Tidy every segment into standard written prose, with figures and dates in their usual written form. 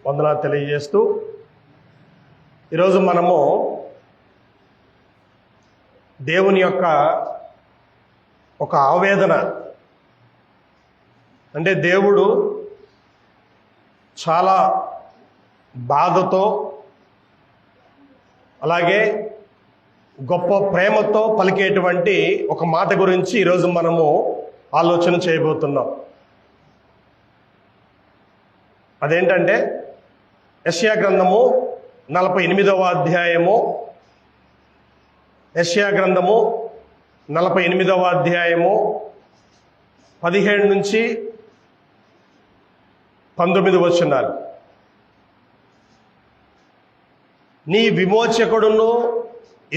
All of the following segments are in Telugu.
వందనాలు తెలియజేస్తూ ఈరోజు మనము దేవుని యొక్క ఒక ఆవేదన, అంటే దేవుడు చాలా బాధతో అలాగే గొప్ప ప్రేమతో పలికేటువంటి ఒక మాట గురించి ఈరోజు మనము ఆలోచన చేయబోతున్నాం. అదేంటంటే యెషయా గ్రంథము 48వ అధ్యాయము, యెషయా గ్రంథము 48వ అధ్యాయము 17 నుంచి 19 వచనాలు. నీ విమోచకుడును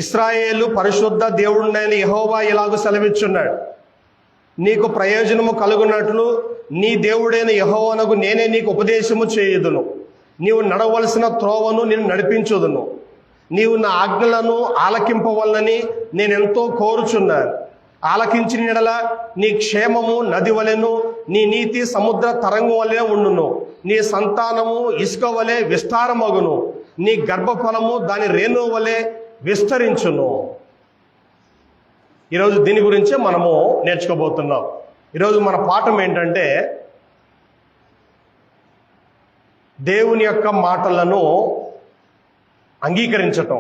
ఇశ్రాయేలు పరిశుద్ధ దేవుడునైన యెహోవా ఇలాగూ సెలవిచ్చున్నాడు, నీకు ప్రయోజనము కలుగునట్లు నీ దేవుడైన యెహోవానగు నేనే నీకు ఉపదేశము చేయుదును. నీవు నడవలసిన త్రోవను నేను నడిపించుదును. నీవు నా ఆజ్ఞలను ఆలకింపవలనని నేనెంతో కోరుచున్నాను. ఆలకించిన యెడల నీ క్షేమము నది వలెను, నీ నీతి సముద్ర తరంగం వలె ఉండును. నీ సంతానము ఇసుక వలె విస్తారమగును, నీ గర్భఫలము దాని రేణు వలె విస్తరించును. ఈరోజు దీని గురించే మనము నేర్చుకోబోతున్నాం. ఈరోజు మన పాఠం ఏంటంటే దేవుని యొక్క మాటలను అంగీకరించటం,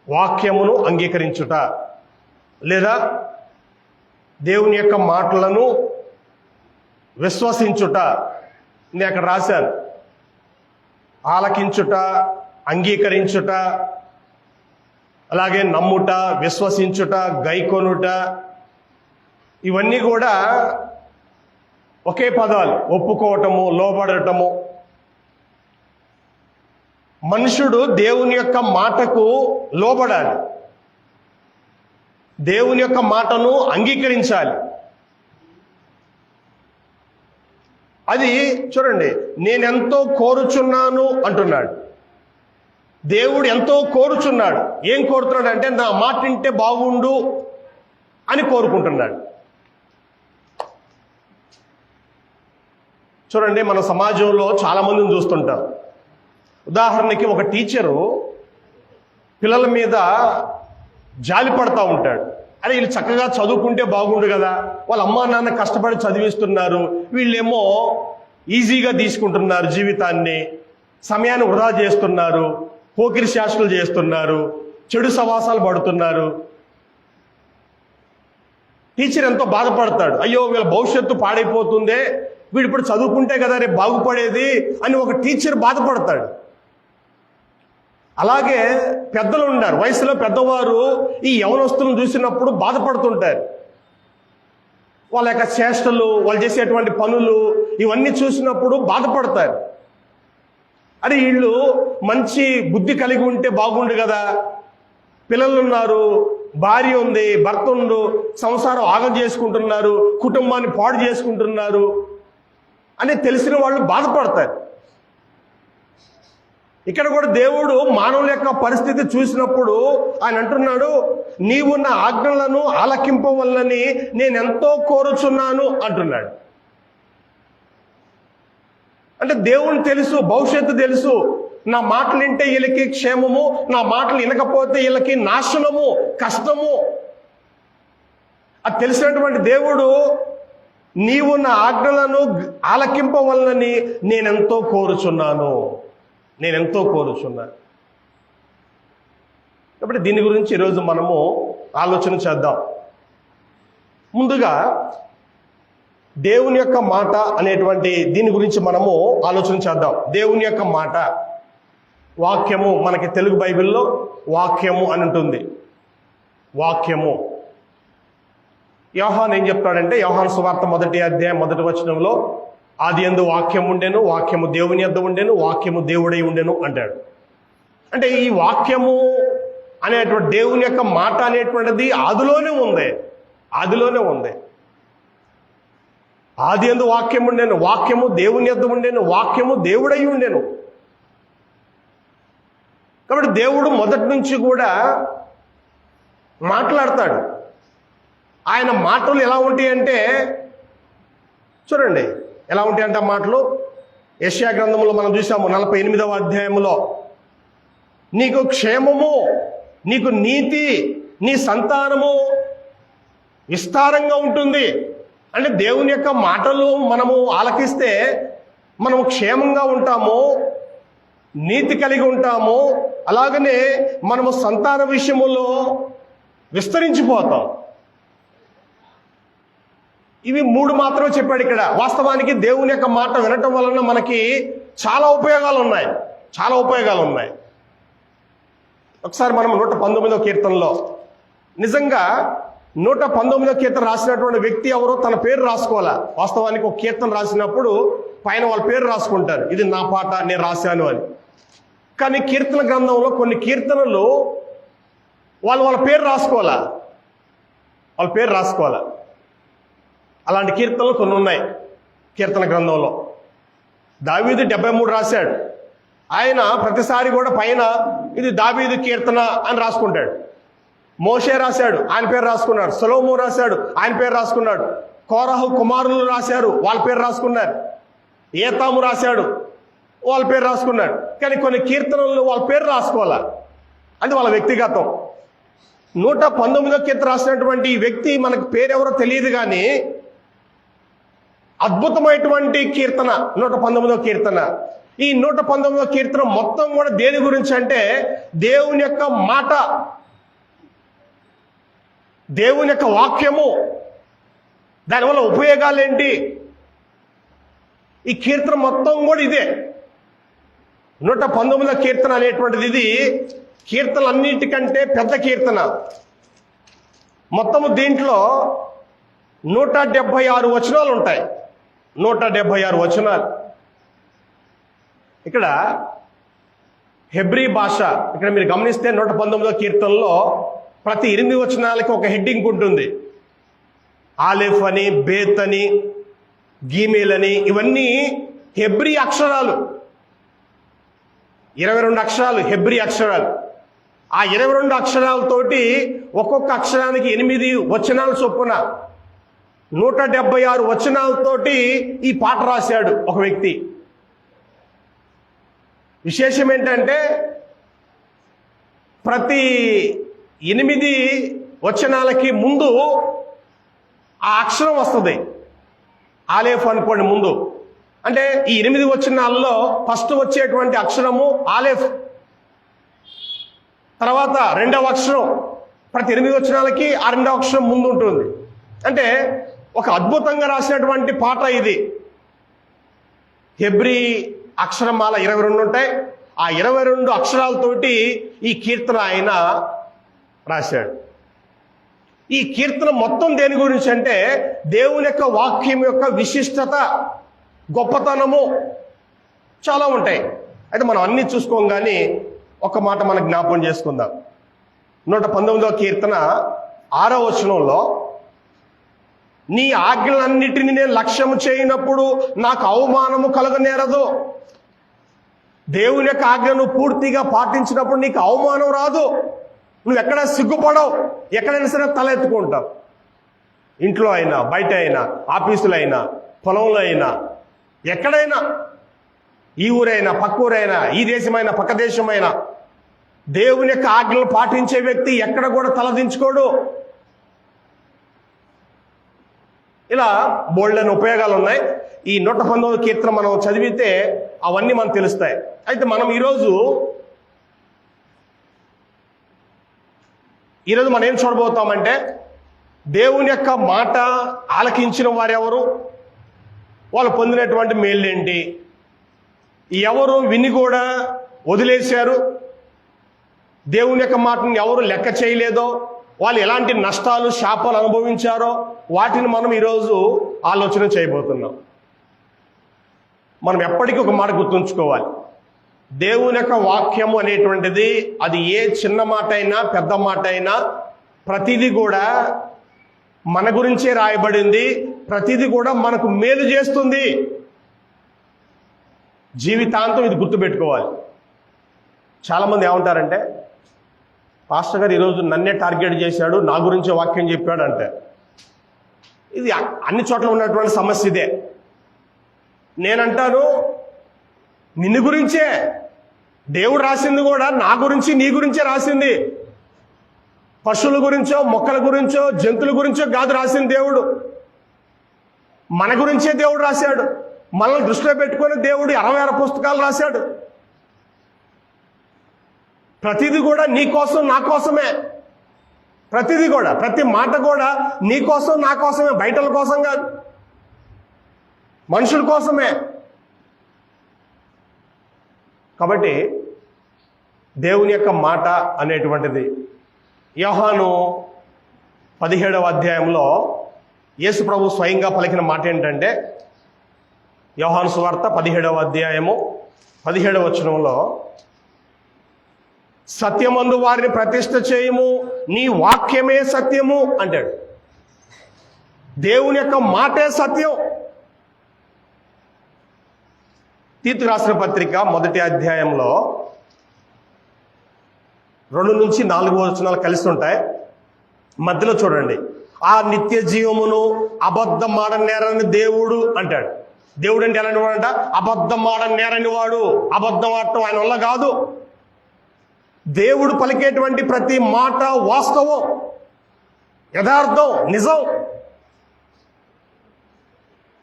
వాక్యమును అంగీకరించుట, లేదా దేవుని యొక్క మాటలను విశ్వసించుట. నేను అక్కడ రాశాను, ఆలకించుట, అంగీకరించుట, అలాగే నమ్ముట, విశ్వసించుట, గైకొనుట, ఇవన్నీ కూడా ఒకే పదాలు. ఒప్పుకోవటము, లోబడటము. మనుషుడు దేవుని యొక్క మాటకు లోబడాలి, దేవుని యొక్క మాటను అంగీకరించాలి. అది చూడండి, నేనెంతో కోరుచున్నాను అంటున్నాడు. దేవుడు ఎంతో కోరుచున్నాడు. ఏం కోరుతున్నాడు అంటే నా మాట వింటే బాగుండు అని కోరుకుంటున్నాడు. చూడండి, మన సమాజంలో చాలా మందిని చూస్తుంటాం. ఉదాహరణకి ఒక టీచరు పిల్లల మీద జాలి పడతా ఉంటాడు. అరే వీళ్ళు చక్కగా చదువుకుంటే బాగుండు కదా, వాళ్ళ అమ్మా నాన్న కష్టపడి చదివిస్తున్నారు, వీళ్ళేమో ఈజీగా తీసుకుంటున్నారు జీవితాన్ని, సమయాన్ని వృధా చేస్తున్నారు, పోకిరి శాస్త్రాలు చేస్తున్నారు, చెడు సవాసాలు పడుతున్నారు. టీచర్ ఎంతో బాధపడతాడు. అయ్యో వీళ్ళ భవిష్యత్తు పాడైపోతుందే, వీడు ఇప్పుడు చదువుకుంటే కదా రేపు బాగుపడేది అని ఒక టీచర్ బాధపడతాడు. అలాగే పెద్దలు ఉన్నారు, వయసులో పెద్దవారు ఈ యవనస్తులను చూసినప్పుడు బాధపడుతుంటారు. వాళ్ళ యొక్క చేష్టలు, వాళ్ళు చేసేటువంటి పనులు ఇవన్నీ చూసినప్పుడు బాధపడతారు. అరే వీళ్ళు మంచి బుద్ధి కలిగి ఉంటే బాగుండు కదా, పిల్లలు ఉన్నారు, భార్య ఉంది, భర్త ఉండు, సంసారం ఆగం చేసుకుంటున్నారు, కుటుంబాన్ని పాడు చేసుకుంటున్నారు అని తెలిసిన వాళ్ళు బాధపడతారు. ఇక్కడ కూడా దేవుడు మానవుల యొక్క పరిస్థితి చూసినప్పుడు ఆయన అంటున్నాడు, నీవు నా ఆజ్ఞలను ఆలకింపవలనని నేనెంతో కోరుచున్నాను అంటున్నాడు. అంటే దేవుని తెలుసు, భవిష్యత్తు తెలుసు. నా మాటలు వింటే వీళ్ళకి క్షేమము, నా మాటలు వినకపోతే వీళ్ళకి నాశనము, కష్టము. అది తెలిసినటువంటి దేవుడు నీవు నా ఆజ్ఞలను ఆలకింపవలనని నేనెంతో కోరుచున్నాను. కాబట్టి దీని గురించి ఈరోజు మనము ఆలోచన చేద్దాం. ముందుగా దేవుని యొక్క మాట అనేటువంటి దీని గురించి మనము ఆలోచన చేద్దాం. దేవుని యొక్క మాట, వాక్యము, మనకి తెలుగు బైబిల్లో వాక్యము అని ఉంటుంది. వాక్యము. యోహాను ఏం చెప్తాడంటే, యోహాను సువార్త 1వ అధ్యాయం 1వ వచనంలో, ఆది యందు వాక్యం ఉండెను, వాక్యము దేవుని యొద్ద ఉండెను, వాక్యము దేవుడై ఉండెను అంటాడు. అంటే ఈ వాక్యము అనేటువంటి దేవుని యొక్క మాట అనేటువంటిది ఆదిలోనే ఉంది. ఆది యందు వాక్యం ఉండెను, వాక్యము దేవుని యొద్ద ఉండెను, వాక్యము దేవుడై ఉండెను. కాబట్టి దేవుడు మొదటి నుంచి కూడా మాట్లాడతాడు. ఆయన మాటలు ఎలా ఉంటాయంటే, చూడండి ఎలా ఉంటాయంటే ఆ మాటలు, యెషయా గ్రంథంలో మనం చూసాము 48వ అధ్యాయంలో, నీకు క్షేమము, నీకు నీతి, నీ సంతానము విస్తారంగా ఉంటుంది. అంటే దేవుని యొక్క మాటలు మనము ఆలకిస్తే మనము క్షేమంగా ఉంటాము, నీతి కలిగి ఉంటాము. అలాగనే మనము సంతాన విషయములో విస్తరించిపోతాం. ఇవి 3 మాత్రమే చెప్పాడు ఇక్కడ. వాస్తవానికి దేవుని యొక్క మాట వినటం వలన మనకి చాలా ఉపయోగాలు ఉన్నాయి. ఒకసారి మనం 119వ కీర్తనలో, నిజంగా 119వ కీర్తన రాసినటువంటి వ్యక్తి ఎవరో తన పేరు రాసుకోవాలా. వాస్తవానికి ఒక కీర్తన రాసినప్పుడు పైన వాళ్ళ పేరు రాసుకుంటారు, ఇది నా పాట, నేను రాశాను అని. కానీ కీర్తన గ్రంథంలో కొన్ని కీర్తనలు వాళ్ళ పేరు రాసుకోవాలా, అలాంటి కీర్తనలు కొన్ని ఉన్నాయి కీర్తన గ్రంథంలో. దావీదు 73 రాశాడు. ఆయన ప్రతిసారి కూడా పైన ఇది దావీదు కీర్తన అని రాసుకుంటాడు. మోషే రాశాడు, ఆయన పేరు రాసుకున్నాడు. సొలొమోను రాశాడు, ఆయన పేరు రాసుకున్నాడు. కోరహు కుమారులు రాశారు, వాళ్ళ పేరు రాసుకున్నారు. ఏతాము రాశాడు, వాళ్ళ పేరు రాసుకున్నాడు. కానీ కొన్ని కీర్తనలు వాళ్ళ పేరు రాసుకోవాలా, అది వాళ్ళ వ్యక్తిగతం. 119వ కీర్తన రాసినటువంటి ఈ వ్యక్తి మనకు పేరెవరో తెలియదు, కానీ అద్భుతమైనటువంటి కీర్తన 119వ కీర్తన. ఈ 119వ కీర్తన మొత్తం కూడా దేని గురించి అంటే దేవుని యొక్క మాట, దేవుని యొక్క వాక్యము, దానివల్ల ఉపయోగాలు ఏంటి, ఈ కీర్తన మొత్తం కూడా ఇదే. 119వ కీర్తన అనేటువంటిది ఇది కీర్తనలన్నిటికంటే పెద్ద కీర్తన. మొత్తము దీంట్లో 176 వచనాలు ఉంటాయి. 176 వచనాలు. ఇక్కడ హెబ్రీ భాష, ఇక్కడ మీరు గమనిస్తే 119వ కీర్తనలో ప్రతి 8 వచనాలకి ఒక హెడ్డింగ్ ఉంటుంది. ఆలెఫ్ అని, బేత్ అని, గీమేల్ అని, ఇవన్నీ హెబ్రీ అక్షరాలు. 22 అక్షరాలు హెబ్రీ అక్షరాలు. ఆ 22 అక్షరాలతోటి ఒక్కొక్క అక్షరానికి 8 వచనాలు చొప్పున 176 వచనాలతోటి ఈ పాట రాశాడు ఒక వ్యక్తి. విశేషం ఏంటంటే ప్రతి 8 వచనాలకి ముందు ఆ అక్షరం వస్తుంది. ఆలేఫ్ అనుకోండి ముందు, అంటే ఈ 8 వచనాల్లో ఫస్ట్ వచ్చేటువంటి అక్షరము ఆలేఫ్. తర్వాత 2వ అక్షరం, ప్రతి 8 వచనాలకి ఆ 2వ అక్షరం ముందు ఉంటుంది. అంటే ఒక అద్భుతంగా రాసినటువంటి పాట ఇది. హెబ్రీ అక్షరమాల 22 ఉంటాయి. ఆ 22 అక్షరాలతోటి ఈ కీర్తన ఆయన రాశాడు. ఈ కీర్తన మొత్తం దేని గురించి అంటే దేవుని యొక్క వాక్యం యొక్క విశిష్టత, గొప్పతనము చాలా ఉంటాయి. అయితే మనం అన్ని చూసుకోం, కానీ ఒక మాట మనం జ్ఞాపకం చేసుకుందాం. 119వ కీర్తన 6వ వచనంలో, నీ ఆజ్ఞలన్నిటిని నేను లక్ష్యము చేయనప్పుడు నాకు అవమానము కలగనేరదు. దేవుని యొక్క ఆజ్ఞను పూర్తిగా పాటించినప్పుడు నీకు అవమానం రాదు. నువ్వు ఎక్కడ సిగ్గుపడవు, ఎక్కడైనా సరే తల ఎత్తుకుంటావు. ఇంట్లో అయినా, బయట అయినా, ఆఫీసులో అయినా, పొలంలో అయినా, ఎక్కడైనా, ఈ ఊరైనా, పక్క ఊరైనా, ఈ దేశమైనా, పక్క దేశమైనా, దేవుని యొక్క ఆజ్ఞలు పాటించే వ్యక్తి ఎక్కడ కూడా తలదించుకోడు. ఇలా బోల్డెన్ ఉపయోగాలు ఉన్నాయి. ఈ 119వ కీర్తన మనం చదివితే అవన్నీ మనకు తెలుస్తాయి. అయితే మనం ఈరోజు మనం ఏం చూడబోతామంటే దేవుని యొక్క మాట ఆలకించిన వారెవరు, వాళ్ళు పొందినటువంటి మేళ్ళేంటి, ఎవరు విని కూడా వదిలేశారు, దేవుని యొక్క మాటను ఎవరు లెక్క చేయలేదో, వాళ్ళు ఎలాంటి నష్టాలు, శాపాలు అనుభవించారో వాటిని మనం ఈరోజు ఆలోచన చేయబోతున్నాం. మనం ఎప్పటికీ ఒక మాట గుర్తుంచుకోవాలి. దేవుని యొక్క వాక్యము అనేటువంటిది అది ఏ చిన్న మాట అయినా పెద్ద మాట అయినా ప్రతిదీ కూడా మన గురించే రాయబడింది. ప్రతిదీ కూడా మనకు మేలు చేస్తుంది. జీవితాంతం ఇది గుర్తుపెట్టుకోవాలి. చాలామంది ఏమంటారంటే, పాస్టర్ గారు ఈరోజు నన్నే టార్గెట్ చేశాడు, నా గురించే వాక్యం చెప్పాడు అంటే. ఇది అన్ని చోట్ల ఉన్నటువంటి సమస్య ఇదే. నేనంటాను, నిన్ను గురించే. దేవుడు రాసింది కూడా నా గురించి, నీ గురించే రాసింది. పశువుల గురించో, మొక్కల గురించో, జంతువుల గురించో కాదు రాసింది దేవుడు. మన గురించే దేవుడు రాశాడు. మనల్ని దృష్టిలో పెట్టుకొని దేవుడు 66 పుస్తకాలు రాశాడు. ప్రతిదీ కూడా నీ కోసం, నా కోసమే. ప్రతిదీ కూడా, ప్రతి మాట కూడా నీ కోసం, నా కోసమే, బయటల కోసం కాదు, మనుషుల కోసమే. కాబట్టి దేవుని యొక్క మాట అనేటువంటిది యోహాను 17వ అధ్యాయంలో యేసు ప్రభు స్వయంగా పలికిన మాట ఏంటంటే, యోహాను సువార్త 17వ అధ్యాయము 17వ వచనంలో, సత్యమందు వారిని ప్రతిష్ఠ చేయము, నీ వాక్యమే సత్యము అంటాడు. దేవుని యొక్క మాటే సత్యం. తీతు రాసిన పత్రిక 1వ అధ్యాయంలో 2 నుంచి 4 వచనాలు కలిసి ఉంటాయి. మధ్యలో చూడండి, ఆ నిత్య జీవమును అబద్ధమాడనేరని దేవుడు అంటాడు. దేవుడు అంటే ఎలాంటి వాడంట? అబద్ధమాడనేరని వాడు. అబద్ధం ఆడటం ఆయన వల్ల కాదు. దేవుడు పలికేటువంటి ప్రతి మాట వాస్తవం, యథార్థం, నిజం.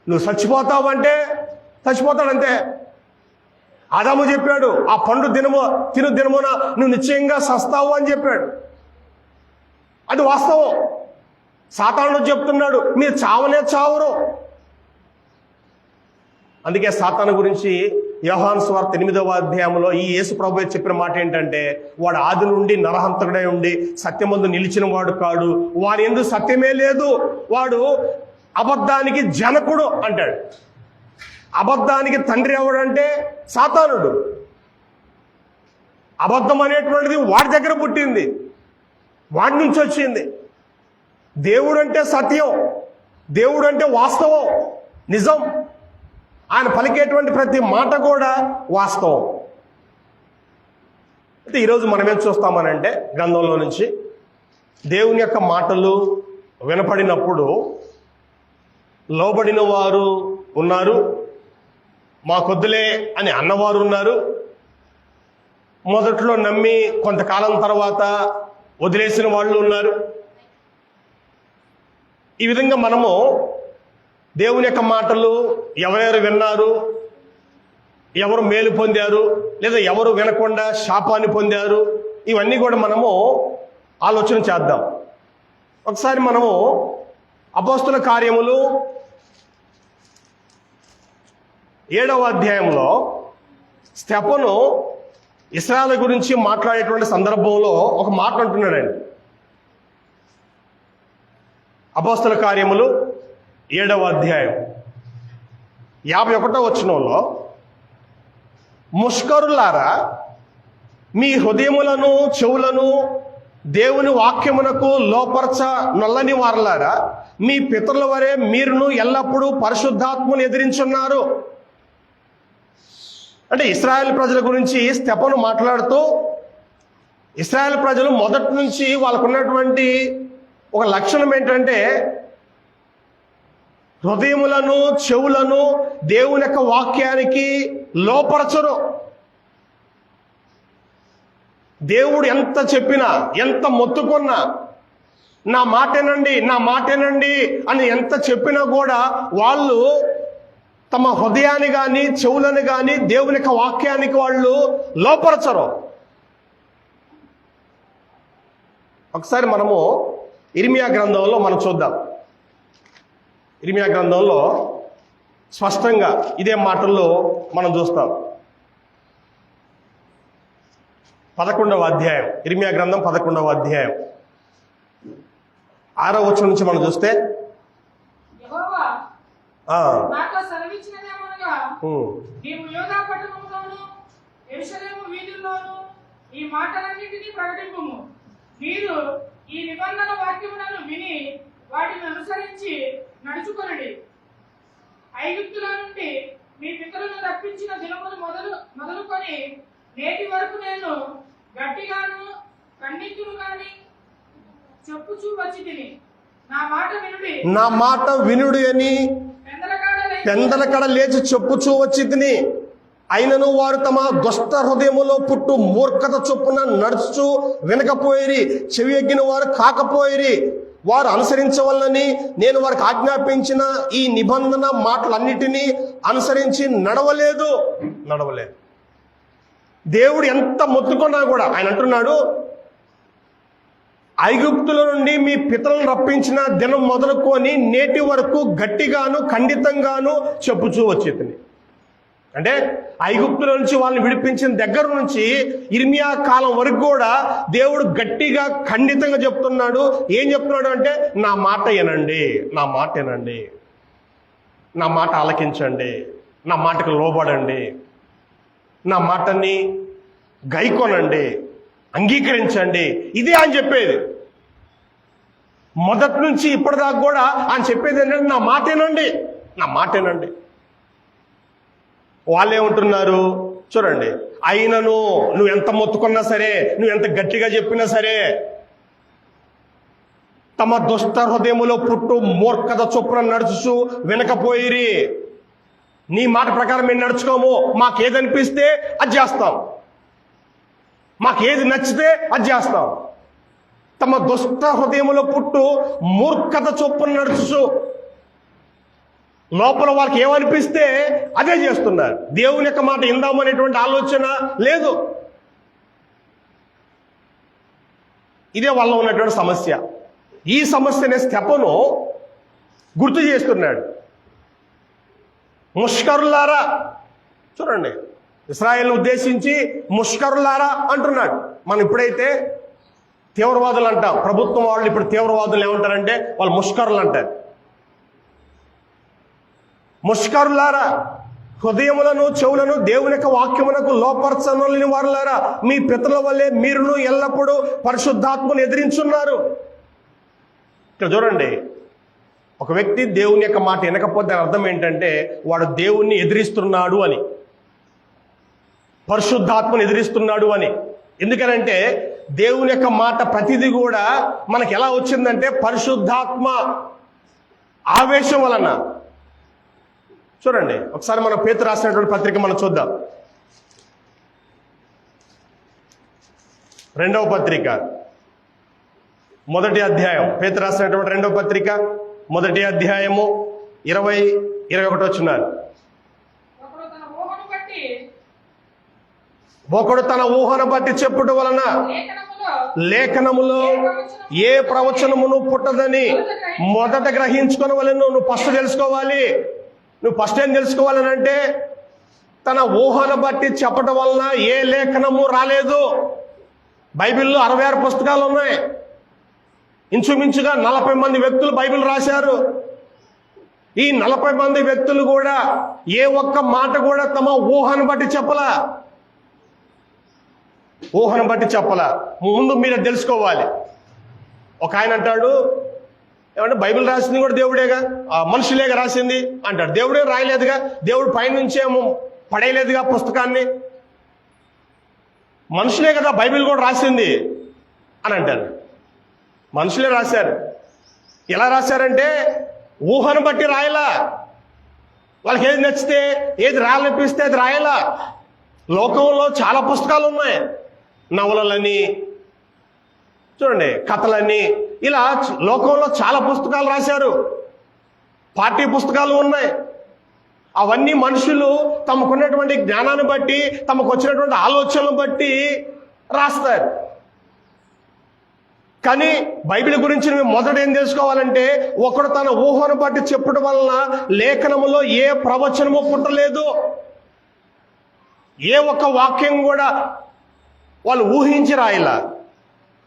నువ్వు చచ్చిపోతావంటే చచ్చిపోతాడంతే. ఆదాము చెప్పాడు, ఆ పండు తిను దినమున నువ్వు నిశ్చయంగా సస్తావు అని చెప్పాడు. అది వాస్తవం. సాతానుడు చెప్తున్నాడు, మీరు చావనే చావరు. అందుకే సాతాను గురించి యోహాను సువార్త 8వ అధ్యాయంలో ఈ యేసు ప్రభువే చెప్పిన మాట ఏంటంటే, వాడు ఆది నుండి నరహంతకుడై ఉండి సత్యమందు నిలిచిన వాడు కాడు, వాని యందు సత్యమే లేదు, వాడు అబద్ధానికి జనకుడు అంటాడు. అబద్ధానికి తండ్రి ఎవడంటే సాతానుడు. అబద్ధం అనేటువంటిది వాడి దగ్గర పుట్టింది, వాడి నుంచి వచ్చింది. దేవుడు అంటే సత్యం, దేవుడు అంటే వాస్తవం, నిజం. ఆయన పలికేటువంటి ప్రతి మాట కూడా వాస్తవం. అయితే ఈరోజు మనం ఏం చూస్తామనంటే, గ్రంథంలో నుంచి దేవుని యొక్క మాటలు వినపడినప్పుడు లోబడిన వారు ఉన్నారు, మాకొద్దులే అని అన్నవారు ఉన్నారు, మొదట్లో నమ్మి కొంతకాలం తర్వాత వదిలేసిన వాళ్ళు ఉన్నారు. ఈ విధంగా మనము దేవుని యొక్క మాటలు ఎవరెవరు విన్నారు, ఎవరు మేలు పొందారు, లేదా ఎవరు వినకుండా శాపాన్ని పొందారు, ఇవన్నీ కూడా మనము ఆలోచన చేద్దాం. ఒకసారి మనము అపోస్తుల కార్యములు 7వ అధ్యాయంలో స్టెఫను ఇశ్రాయేలు గురించి మాట్లాడేటువంటి సందర్భంలో ఒక మాట అంటున్నాడండి. అపోస్తుల కార్యములు 7వ అధ్యాయం 51వ వచనంలో, ముష్కరులారా, మీ హృదయములను చెవులను దేవుని వాక్యమునకు లోపరచ నొల్లని వారలారా, మీ పితరుల వరే మీరును ఎల్లప్పుడూ పరిశుద్ధాత్మను ఎదిరించున్నారు. అంటే ఇశ్రాయేల్ ప్రజల గురించి స్టెఫను మాట్లాడుతూ, ఇశ్రాయేల్ ప్రజలు మొదటి నుంచి వాళ్ళకున్నటువంటి ఒక లక్షణం ఏంటంటే, హృదయములను చెవులను దేవుని యొక్క వాక్యానికి లోపరచరు. దేవుడు ఎంత చెప్పినా, ఎంత మొత్తుకున్నా, నా మాటేనండి, నా మాటేనండి అని ఎంత చెప్పినా కూడా వాళ్ళు తమ హృదయాన్ని కానీ చెవులను కానీ దేవుని యొక్క వాక్యానికి వాళ్ళు లోపరచరు. ఒకసారి మనము ఇర్మియా గ్రంథంలో మనం చూద్దాం. ఇర్మియా గ్రంథంలో స్పష్టంగా ఇదే మాటల్లో మనం చూస్తాం. 11వ అధ్యాయం, ఇర్మియా గ్రంథం 11వ అధ్యాయం 6వ వచనం నుంచి మనం చూస్తే, యెహోవా నాతో సెలవిచ్చినదేమనగా, నీవు యూదా పట్టణంలోను యెరూషలేము వీధుల్లోను ఈ మాటలన్నిటినీ ప్రకటింపుము. మీరు ఈ నిబంధన వాక్యములను విని వాటిని అనుసరించి నడుచుకొనుడి. ఐగుప్తుల నుండి మీ పితరులను రప్పించిన దినములు మొదలుకొని నేటి వరకు నేను గట్టిగాను కన్నీతులు గాని చెప్పుచూ వచ్చి తిని, నా మాట వినుడి అని పెందలకడ లేచి చెప్పుచూ వచ్చి తిని. అయినను వారు తమ దుష్ట హృదయములో పుట్టు మూర్ఖత చొప్పున నడుచు వినకపోయిరి, చెవి ఎగ్గిన వారు కాకపోయిరి. వారు అనుసరించవలనని నేను వారికి ఆజ్ఞాపించిన ఈ నిబంధన మాటలన్నిటినీ అనుసరించి నడవలేదు. దేవుడు ఎంత మొత్తుకున్నా కూడా ఆయన అంటున్నాడు, ఐగుప్తుల నుండి మీ పితరులను రప్పించిన దినం మొదలుకొని నేటి వరకు గట్టిగాను ఖండితంగాను చెప్పుచూ వచ్చేది. అంటే ఐగుప్తుల నుంచి వాళ్ళని విడిపించిన దగ్గర నుంచి ఇర్మియా కాలం వరకు కూడా దేవుడు గట్టిగా ఖండితంగా చెప్తున్నాడు. ఏం చెప్తున్నాడు అంటే, నా మాట వినండి, నా మాట ఆలకించండి, నా మాటకు లోబడండి, నా మాటని గైకొనండి, అంగీకరించండి. ఇదే ఆయన చెప్పేది. మొదటి నుంచి ఇప్పటిదాకా కూడా ఆయన చెప్పేది ఏంటంటే, నా మాటేనండి. వాళ్ళేమంటున్నారు చూడండి, అయినను నువ్వు ఎంత మొత్తుకున్నా సరే, నువ్వు ఎంత గట్టిగా చెప్పినా సరే, తమ దుష్ట హృదయములో పుట్టు మూర్ఖత చొప్పున నడుచు వినకపోయిరి. నీ మాట ప్రకారం మేము నడుచుకోము, మాకేదనిపిస్తే అది చేస్తాం, మాకేది నచ్చితే అది చేస్తాం. తమ దుష్ట హృదయములో పుట్టు మూర్ఖత చొప్పున నడుచు, లోపల వాళ్ళకి ఏమనిపిస్తే అదే చేస్తున్నారు. దేవుని యొక్క మాట ఇందామనేటువంటి ఆలోచన లేదు. ఇదే వాళ్ళ ఉన్నటువంటి సమస్య. ఈ సమస్యనే స్తెఫను గుర్తు చేస్తున్నాడు. ముష్కరులారా, చూడండి, ఇశ్రాయేలును ఉద్దేశించి ముష్కరులారా అంటున్నాడు. మనం ఇప్పుడైతే తీవ్రవాదులు అంటాం, ప్రభుత్వం వాళ్ళు ఇప్పుడు తీవ్రవాదులు ఏమంటారంటే వాళ్ళు ముష్కరులు అంటారు. ముష్కరులారా, హృదయములను చెవులను దేవుని యొక్క వాక్యమునకు లోపరచనలేని వారులారా, మీ పితరుల వల్లే మీరును ఎల్లప్పుడూ పరిశుద్ధాత్మను ఎదిరించున్నారు. ఇక్కడ చూడండి, ఒక వ్యక్తి దేవుని యొక్క మాట వినకపోతే అర్థం ఏంటంటే వాడు దేవుణ్ణి ఎదిరిస్తున్నాడు అని, పరిశుద్ధాత్మను ఎదిరిస్తున్నాడు అని. ఎందుకనంటే దేవుని యొక్క మాట ప్రతిదీ కూడా మనకి ఎలా వచ్చిందంటే పరిశుద్ధాత్మ ఆవేశం వలన. చూడండి, ఒకసారి మనం పేతురు రాసినటువంటి పత్రిక మనం చూద్దాం. 2వ పత్రిక 1వ అధ్యాయం, పేతురు రాసినటువంటి 2వ పత్రిక 1వ అధ్యాయము 20-21 వచనాలు. ఒకడు తన ఊహను బట్టి చెప్పుట వలన లేఖనములో ఏ ప్రవచనమును పుట్టదని మొదట గ్రహించుకోవాలని నువ్వు ఫస్ట్ తెలుసుకోవాలి. నువ్వు ఫస్ట్ ఏం తెలుసుకోవాలని అంటే, తన ఊహను బట్టి చెప్పడం వలన ఏ లేఖనము రాలేదు. బైబిల్లో 66 పుస్తకాలు ఉన్నాయి. ఇంచుమించుగా 40 మంది వ్యక్తులు బైబిల్ రాశారు. ఈ 40 మంది వ్యక్తులు కూడా ఏ ఒక్క మాట కూడా తమ ఊహను బట్టి చెప్పలా. ముందు మీరు తెలుసుకోవాలి. ఒక ఆయన అంటాడు, ఏమంటే బైబిల్ రాసింది కూడా దేవుడేగా, మనుషులేగా రాసింది అంటాడు. దేవుడే రాయలేదుగా, దేవుడు పైనుంచేమో పడేయలేదుగా పుస్తకాన్ని, మనుషులే కదా బైబిల్ కూడా రాసింది అని అంటారు. మనుషులే రాశారు. ఎలా రాశారంటే ఊహను బట్టి రాయలా. వాళ్ళకి ఏది నచ్చితే, ఏది రాయాలనిపిస్తే అది రాయలా. లోకంలో చాలా పుస్తకాలు ఉన్నాయి, నవలలని, చూడండి, కథలని, ఇలా లోకంలో చాలా పుస్తకాలు రాశారు. పాఠ్య పుస్తకాలు ఉన్నాయి. అవన్నీ మనుషులు తమకున్నటువంటి జ్ఞానాన్ని బట్టి, తమకు వచ్చినటువంటి ఆలోచనలు బట్టి రాస్తారు. కానీ బైబిల్ గురించి మేము మొదట ఏం తెలుసుకోవాలంటే, ఒకడు తన ఊహను బట్టి చెప్పడం వలన లేఖనములో ఏ ప్రవచనము పుట్టలేదు. ఏ ఒక్క వాక్యం కూడా వాళ్ళు ఊహించి రాయలా.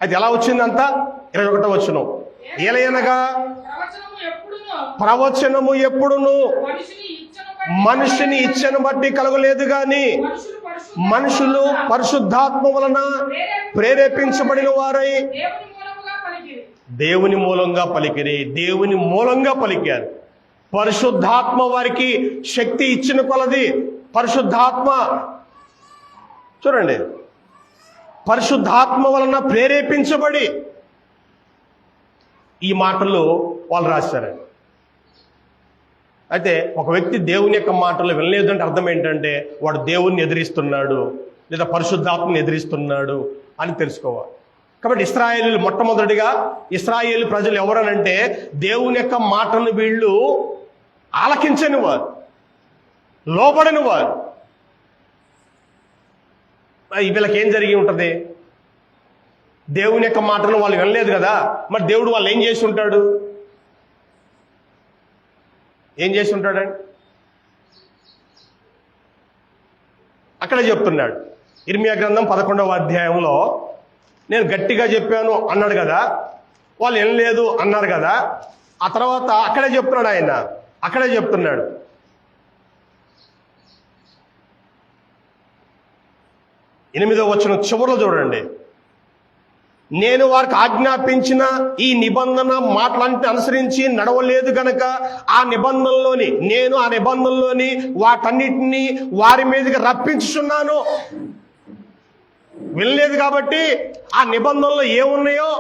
అది ఎలా వచ్చిందంతా 21వ వచనం. ఏలయనగా ప్రవచనము ఎప్పుడును మనిషిని ఇచ్చను బట్టి కలగలేదు గాని మనుషులు పరిశుద్ధాత్మ వలన ప్రేరేపించబడిన వారై దేవుని మూలంగా పలికారు. పరిశుద్ధాత్మ వారికి శక్తి ఇచ్చిన కొలది పరిశుద్ధాత్మ, చూడండి, పరిశుద్ధాత్మ వలన ప్రేరేపించబడి ఈ మాటలు వాళ్ళు రాశారు. అయితే ఒక వ్యక్తి దేవుని యొక్క మాటలు వినలేదు అంటే అర్థం ఏంటంటే వాడు దేవుణ్ణి ఎదిరిస్తున్నాడు లేదా పరిశుద్ధాత్మని ఎదిరిస్తున్నాడు అని తెలుసుకోవాలి. కాబట్టి ఇశ్రాయేలు మొట్టమొదటిగా ఇశ్రాయేలు ప్రజలు ఎవరనంటే దేవుని యొక్క మాటను వీళ్ళు ఆలకించని వారు, లోబడని వారు. వీళ్ళకి ఏం జరిగి ఉంటుంది? దేవుని యొక్క మాటను వాళ్ళు వినలేదు కదా, మరి దేవుడు వాళ్ళు ఏం చేసి ఉంటాడు? ఏం చేసి ఉంటాడండి? అక్కడే చెప్తున్నాడు. ఇర్మియా గ్రంథం 11వ అధ్యాయంలో నేను గట్టిగా చెప్పాను అన్నాడు కదా, వాళ్ళు వినలేదు అన్నారు కదా. ఆ తర్వాత అక్కడే చెప్తున్నాడు ఆయన, అక్కడే చెప్తున్నాడు. ఎనిమిదవ వచనం చివరిలో చూడండి. నేను వారికి ఆజ్ఞాపించిన ఈ నిబంధన మాటలంటే అనుసరించి నడవలేదు గనక ఆ నిబంధనలోని వాటన్నిటినీ వారి మీదకి రప్పించుచున్నాను. వినలేదు కాబట్టి ఆ నిబంధనలు ఏమున్నాయో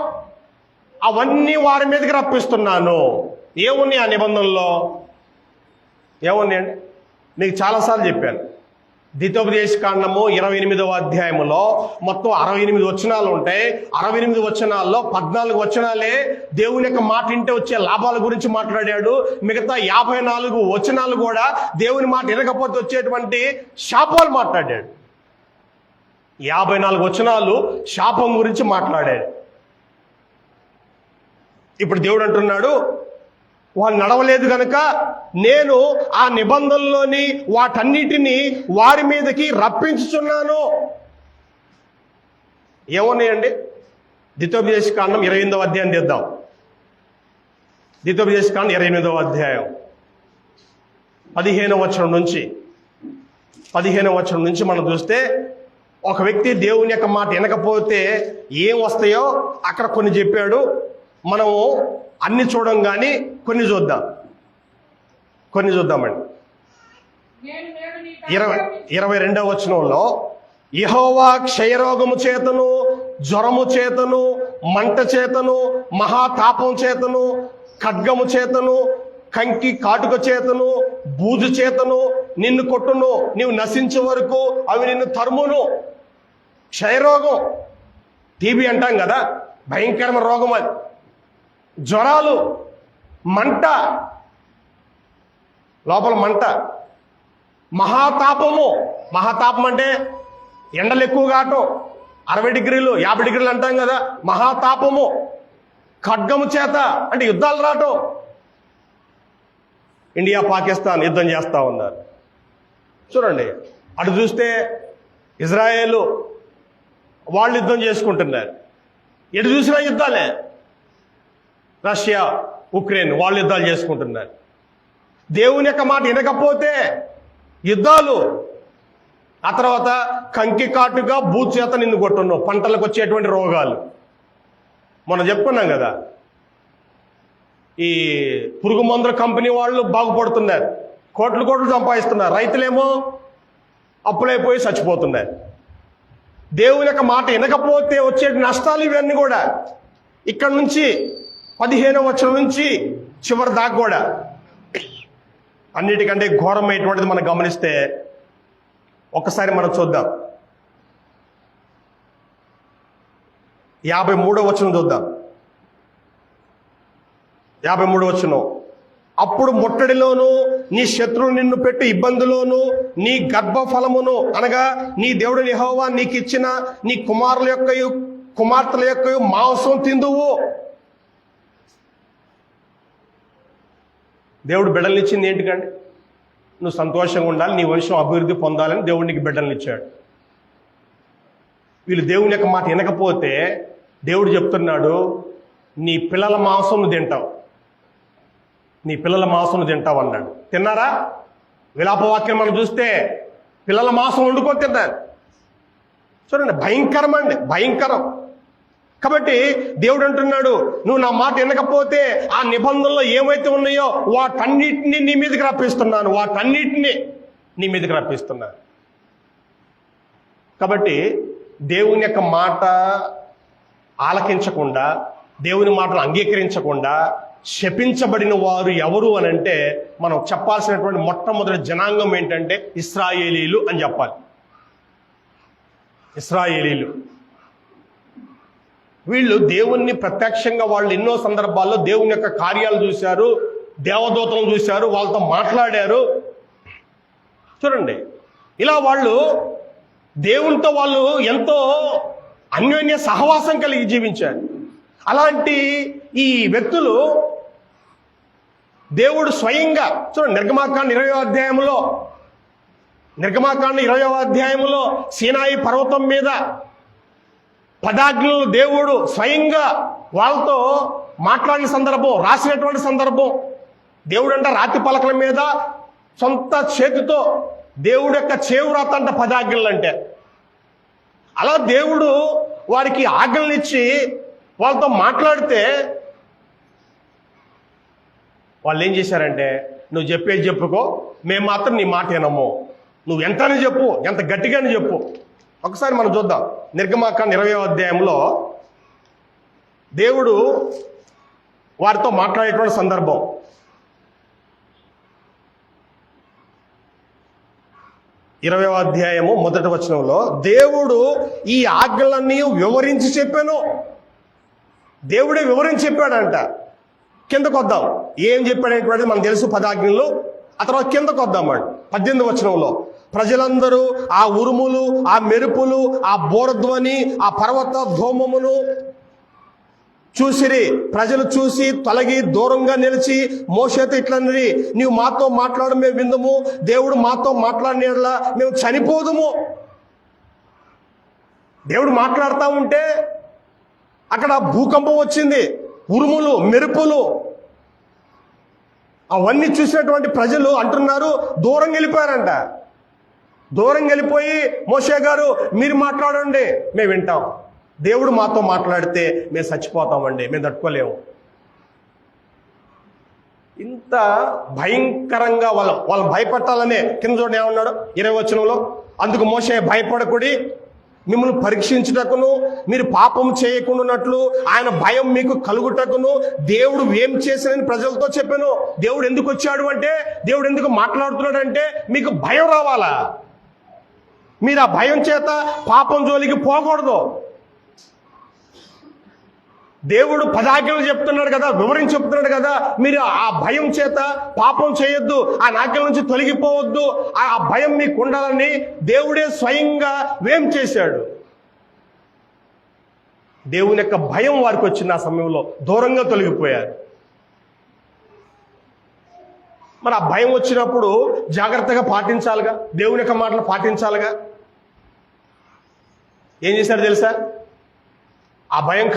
అవన్నీ వారి మీదకి రప్పిస్తున్నాను. ఏమున్నాయి ఆ నిబంధనలో? ఏమున్నాయండి? మీకు చాలాసార్లు చెప్పాను. ద్వితోపదేశకాండము 28వ అధ్యాయములో మొత్తం 68 వచనాలు ఉంటాయి. 68 వచనాల్లో 14 వచనాలే దేవుని యొక్క మాట వింటే వచ్చే లాభాల గురించి మాట్లాడాడు. మిగతా 54 వచనాలు కూడా దేవుని మాట వినకపోతే వచ్చేటువంటి శాపాలు మాట్లాడాడు. 54 వచనాలు శాపం గురించి మాట్లాడాడు. ఇప్పుడు దేవుడు అంటున్నాడు, వాళ్ళు నడవలేదు కనుక నేను ఆ నిబంధనలోని వాటన్నిటినీ వారి మీదకి రప్పించుచున్నాను. ఏమున్నాయండి? ద్వితోపదేశకాండం 28వ అధ్యాయం తీద్దాం. ద్వితోపదేశకాండం 28వ అధ్యాయం 15వ వచనం నుంచి మనం చూస్తే, ఒక వ్యక్తి దేవుని యొక్క మాట వినకపోతే ఏం వస్తాయో అక్కడ కొన్ని చెప్పాడు. మనము అన్ని చూడం కానీ కొన్ని చూద్దామండి. 22వ వచనంలో యెహోవా క్షయరోగము చేతను, జ్వరము చేతను, మంట చేతను, మహాతాపం చేతను, ఖడ్గము చేతను, కంకి కాటుక చేతను, బూజు చేతను నిన్ను కొట్టును, నీవు నశించే వరకు అవి నిన్ను తరుమును. క్షయరోగం, టీబీ అంటాం కదా, భయంకరమైన రోగం అది. జ్వరాలు, మంట, లోపల మంట, మహాతాపం అంటే ఎండలు ఎక్కువ కావటం, 60 డిగ్రీలు 50 డిగ్రీలు అంటాం కదా, మహాతాపము. ఖడ్గము చేత అంటే యుద్ధాలు రావటం. ఇండియా పాకిస్తాన్ యుద్ధం చేస్తూ ఉన్నారు చూడండి. అటు చూస్తే ఇజ్రాయేలు వాళ్ళు యుద్ధం చేసుకుంటున్నారు. ఎటు చూసినా యుద్ధాలే. రష్యా, ఉక్రెయిన్ వాళ్ళు యుద్ధాలు చేసుకుంటున్నారు. దేవుని యొక్క మాట వినకపోతే యుద్ధాలు. ఆ తర్వాత కంకి కాటుగా బూజు చేత నిన్ను కొట్టున్నావు, పంటలకు వచ్చేటువంటి రోగాలు. మనం చెప్పుకున్నాం కదా, ఈ పురుగు మందుల కంపెనీ వాళ్ళు బాగుపడుతున్నారు, కోట్లు సంపాదిస్తున్నారు. రైతులేమో అప్పులైపోయి చచ్చిపోతున్నారు. దేవుని యొక్క మాట వినకపోతే వచ్చే నష్టాలు ఇవన్నీ కూడా ఇక్కడ నుంచి 15వ వచనం నుంచి చివరి దాకా కూడా అన్నిటికంటే ఘోరమైనటువంటిది మనం గమనిస్తే ఒక్కసారి మనం చూద్దాం. 53వ వచనం చూద్దాం. 53వ వచనం, అప్పుడు ముట్టడిలోను నీ శత్రువు నిన్ను పెట్టి ఇబ్బందులోను నీ గర్భఫలమును అనగా నీ దేవుడు యెహోవా నీకు ఇచ్చిన నీ కుమార్తెల యొక్క మాంసం తిందువు. దేవుడు బిడ్డలు ఇచ్చింది ఏంటికండి? నువ్వు సంతోషంగా ఉండాలి, నీ వంశం అభివృద్ధి పొందాలని దేవుడు నీకు బిడ్డలను ఇచ్చాడు. వీళ్ళు దేవుని యొక్క మాట వినకపోతే దేవుడు చెప్తున్నాడు, నీ పిల్లల మాంసం నువ్వు తింటావు, నీ పిల్లల మాంసం నువ్వు తింటావు అన్నాడు. తిన్నారా? విలాపవాక్యం మనం చూస్తే పిల్లల మాంసం వండుకొని తిన్నారు. చూడండి, భయంకరం. కాబట్టి దేవుడు అంటున్నాడు, నువ్వు నా మాట వినకపోతే ఆ నిబంధనలో ఏమైతే ఉన్నాయో వాటన్నిటినీ నీ మీదకి రప్పిస్తున్నాను. కాబట్టి దేవుని యొక్క మాట ఆలకించకుండా, దేవుని మాటను అంగీకరించకుండా శపించబడిన వారు ఎవరు అని అంటే మనం చెప్పాల్సినటువంటి మొట్టమొదటి జనాంగం ఏంటంటే ఇశ్రాయేలీలు అని చెప్పాలి. ఇశ్రాయేలీలు వీళ్ళు దేవుణ్ణి ప్రత్యక్షంగా వాళ్ళు ఎన్నో సందర్భాల్లో దేవుని యొక్క కార్యాలు చూశారు, దేవదూతలను చూశారు, వాళ్ళతో మాట్లాడారు. చూడండి, ఇలా వాళ్ళు దేవునితో వాళ్ళు ఎంతో అన్యోన్య సహవాసం కలిగి జీవించారు. అలాంటి ఈ వ్యక్తులు దేవుడు స్వయంగా చూడండి, నిర్గమాకాండ 20వ అధ్యాయంలో సీనాయి పర్వతం మీద 10 ఆజ్ఞలు దేవుడు స్వయంగా వాళ్ళతో మాట్లాడిన సందర్భం, రాసినటువంటి సందర్భం. దేవుడు అంటే రాతి పలకల మీద సొంత చేతితో దేవుడు యొక్క చేవురాత అంట 10 ఆజ్ఞలు అంటే. అలా దేవుడు వారికి ఆజ్ఞలు ఇచ్చి వాళ్ళతో మాట్లాడితే వాళ్ళు ఏం చేశారంటే, నువ్వు చెప్పేది చెప్పుకో, మేము మాత్రం నీ మాట వినము, నువ్వు ఎంతని చెప్పు, ఎంత గట్టిగాని చెప్పు. ఒకసారి మనం చూద్దాం, నిర్గమాకాండ 20వ అధ్యాయంలో దేవుడు వారితో మాట్లాడేటువంటి సందర్భం. 20వ అధ్యాయము 1వ వచనంలో దేవుడు ఈ ఆజ్ఞలన్నీ వివరించి చెప్పాను. దేవుడే వివరించి చెప్పాడంట. కిందకు వద్దాం, ఏం చెప్పాడనేటువంటిది మనకు తెలుసు, 10 ఆజ్ఞలు. ఆ తర్వాత కిందకు వద్దామండి. 18వ వచనంలో ప్రజలందరూ ఆ ఉరుములు, ఆ మెరుపులు, ఆ బోరధ్వని, ఆ పర్వత ధూమమును చూసిరి. ప్రజలు చూసి తొలగి దూరంగా నిలిచి మోషేతో ఇట్లన్నది, నీవు మాతో మాట్లాడు, మేము విందుము, దేవుడు మాతో మాట్లాడినలా మేము చనిపోదుము. దేవుడు మాట్లాడుతూ ఉంటే అక్కడ భూకంపం వచ్చింది, ఉరుములు, మెరుపులు. అవన్నీ చూసినటువంటి ప్రజలు అంటున్నారు, దూరం వెళ్ళిపోయారంట. దూరం వెళ్ళిపోయి మోషే గారు మీరు మాట్లాడండి, మేము వింటాం. దేవుడు మాతో మాట్లాడితే మేము చచ్చిపోతామండి, మేము తట్టుకోలేము. ఇంత భయంకరంగా వాళ్ళు భయపట్టాలనే కింద చూడండి ఏమన్నాడు 20వ వచనంలో, అందుకు మోషే భయపడకుడి, మిమ్మల్ని పరీక్షించుటకును మీరు పాపం చేయకుండానట్లు ఆయన భయం మీకు కలుగుటకును దేవుడు ఏం చేశానని ప్రజలతో చెప్పాను. దేవుడు ఎందుకు వచ్చాడు అంటే, దేవుడు ఎందుకు మాట్లాడుతున్నాడు అంటే మీకు భయం రావాలా. మీరు ఆ భయం చేత పాపం జోలికి పోకూడదు. దేవుడు 10 ఆజ్ఞలు చెప్తున్నాడు కదా, వివరించి చెప్తున్నాడు కదా, మీరు ఆ భయం చేత పాపం చేయొద్దు, ఆ ఆజ్ఞల నుంచి తొలగిపోవద్దు, ఆ భయం మీకు ఉండాలని దేవుడే స్వయంగా వేం చేశాడు. దేవుని యొక్క భయం వారికి వచ్చిన ఆ సమయంలో దూరంగా తొలగిపోయారు. మరి ఆ భయం వచ్చినప్పుడు జాగ్రత్తగా పాటించాలిగా, దేవుని యొక్క మాటలు పాటించాలిగా. ఏం చేశారు తెలుసా, ఆ భయం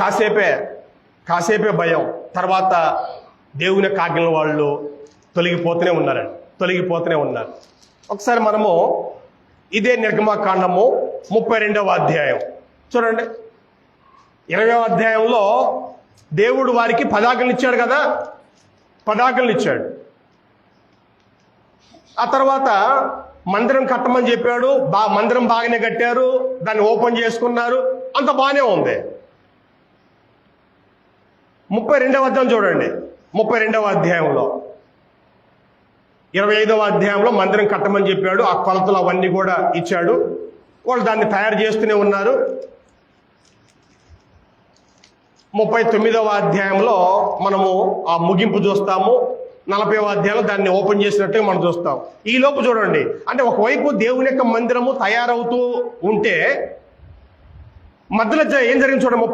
కాసేపే భయం, తర్వాత దేవుని యొక్క ఆజ్ఞల వాళ్ళు తొలగిపోతూనే ఉన్నారు. ఒకసారి మనము ఇదే నిర్గమాకాండము 32వ అధ్యాయం చూడండి. 20వ అధ్యాయంలో దేవుడు వారికి 10 ఆజ్ఞలు ఇచ్చాడు కదా, 10 ఆజ్ఞలు ఇచ్చాడు. ఆ తర్వాత మందిరం కట్టమని చెప్పాడు, మందిరం బాగానే కట్టారు, దాన్ని ఓపెన్ చేసుకున్నారు, అంత బాగానే ఉంది. 32వ అధ్యాయం చూడండి, 32వ అధ్యాయంలో 25వ అధ్యాయంలో మందిరం కట్టమని చెప్పాడు, ఆ కొలతలు అవన్నీ కూడా ఇచ్చాడు, వాళ్ళు దాన్ని తయారు చేస్తూనే ఉన్నారు. 39వ అధ్యాయంలో మనము ఆ ముగింపు చూస్తాము, 40వ అధ్యాయంలో దాన్ని ఓపెన్ చేసినట్టుగా మనం చూస్తాం. ఈ లోపు చూడండి, అంటే ఒకవైపు దేవుని యొక్క మందిరము తయారవుతూ ఉంటే మధ్యలో ఏం జరిగింది చూడండి.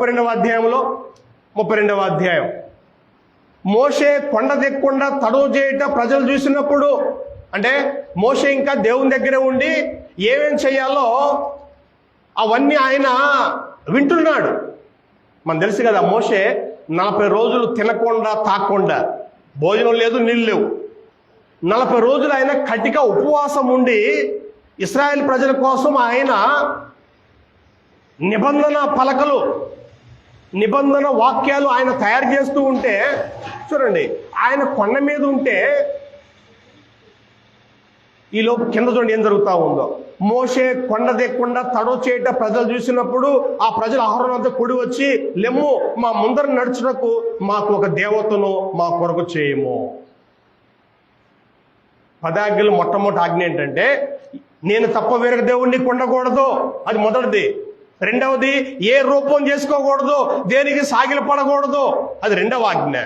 32వ అధ్యాయం మోషే కొండ దిక్కుండా తడువు చేయట ప్రజలు చూసినప్పుడు, అంటే మోషే ఇంకా దేవుని దగ్గరే ఉండి ఏమేం చేయాలో అవన్నీ ఆయన వింటున్నాడు. మనకు తెలుసు కదా, మోషే 40 రోజులు తినకుండా తాకుండా, భోజనం లేదు, నీళ్ళు లేవు, 40 రోజులు ఆయన కటిక ఉపవాసం ఉండి ఇశ్రాయేల్ ప్రజల కోసం ఆయన నిబంధన పలకలు, నిబంధన వాక్యాలు ఆయన తయారు చేస్తూ ఉంటే చూడండి, ఆయన కొండ మీద ఉంటే ఈలోపు కింద చూడండి ఏం జరుగుతూ ఉందో. మోషే కొండ దిక్కుండా తడవ చేయట ప్రజలు చూసినప్పుడు ఆ ప్రజలు అహరోనుతో కూడి వచ్చి, లెమ్ము మా ముందర నడుచుటకు మాకు ఒక దేవతను మా కొరకు చేయము. 10 ఆజ్ఞలు మొట్టమొదటి ఆజ్ఞ ఏంటంటే, నేను తప్ప వేరొక దేవుణ్ణి కొండకూడదు, అది మొదటిది. రెండవది, ఏ రూపం చేసుకోకూడదు, దేనికి సాగిల పడకూడదు, అది రెండవ ఆజ్ఞ.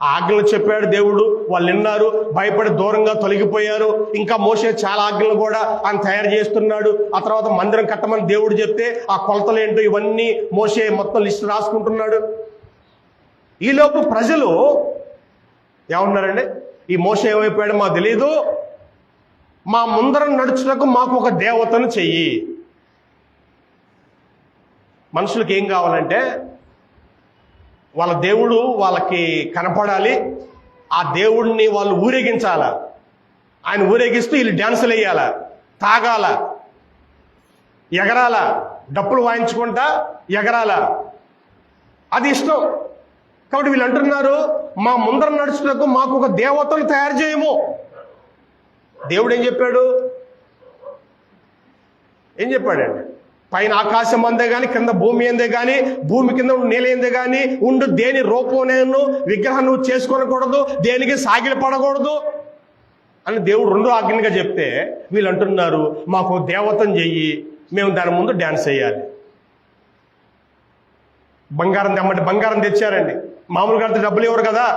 ఆ ఆజ్ఞలు చెప్పాడు దేవుడు, వాళ్ళు విన్నారు, భయపడి దూరంగా తొలగిపోయారు. ఇంకా మోషే చాలా ఆజ్ఞలు కూడా ఆయన తయారు చేస్తున్నాడు. ఆ తర్వాత మందిరం కట్టమని దేవుడు చెప్తే ఆ కొలతలు ఏంటో ఇవన్నీ మోషే మొత్తం లిస్ట్ రాసుకుంటున్నాడు. ఈలోపు ప్రజలు ఏమన్నారండి, ఈ మోషే ఏమైపోయాడు మాకు తెలియదు, మా ముందరం నడుచుటకు మాకు ఒక దేవతను చెయ్యి. మనుషులకి ఏం కావాలంటే, వాళ్ళ దేవుడు వాళ్ళకి కనపడాలి, ఆ దేవుడిని వాళ్ళు ఊరేగించాల, ఆయన ఊరేగిస్తూ వీళ్ళు డ్యాన్సులు వేయాల, తాగాల, ఎగరాల, డప్పులు వాయించుకుంటా ఎగరాల, అది ఇష్టం. కాబట్టి వీళ్ళు అంటున్నారు, మా ముందర నడుచుటకు మాకు ఒక దేవతను తయారు చేయము. దేవుడు ఏం చెప్పాడండి, పైన ఆకాశం అందే గాని, కింద భూమి అందే గాని, భూమి కింద నేల ఏందే గాని ఉండు, దేని రూపం నేను విగ్రహం నువ్వు చేసుకోనకూడదు, దేనికి సాగిలి పడకూడదు అని దేవుడు 2వ ఆజ్ఞగా చెప్తే, వీళ్ళు అంటున్నారు మాకు దేవతను చెయ్యి, మేము దాని ముందు డ్యాన్స్ చేయాలి. బంగారం తెమ్మంటే బంగారం తెచ్చారండి. మామూలుగా డబ్బులు ఇవ్వరు కదా.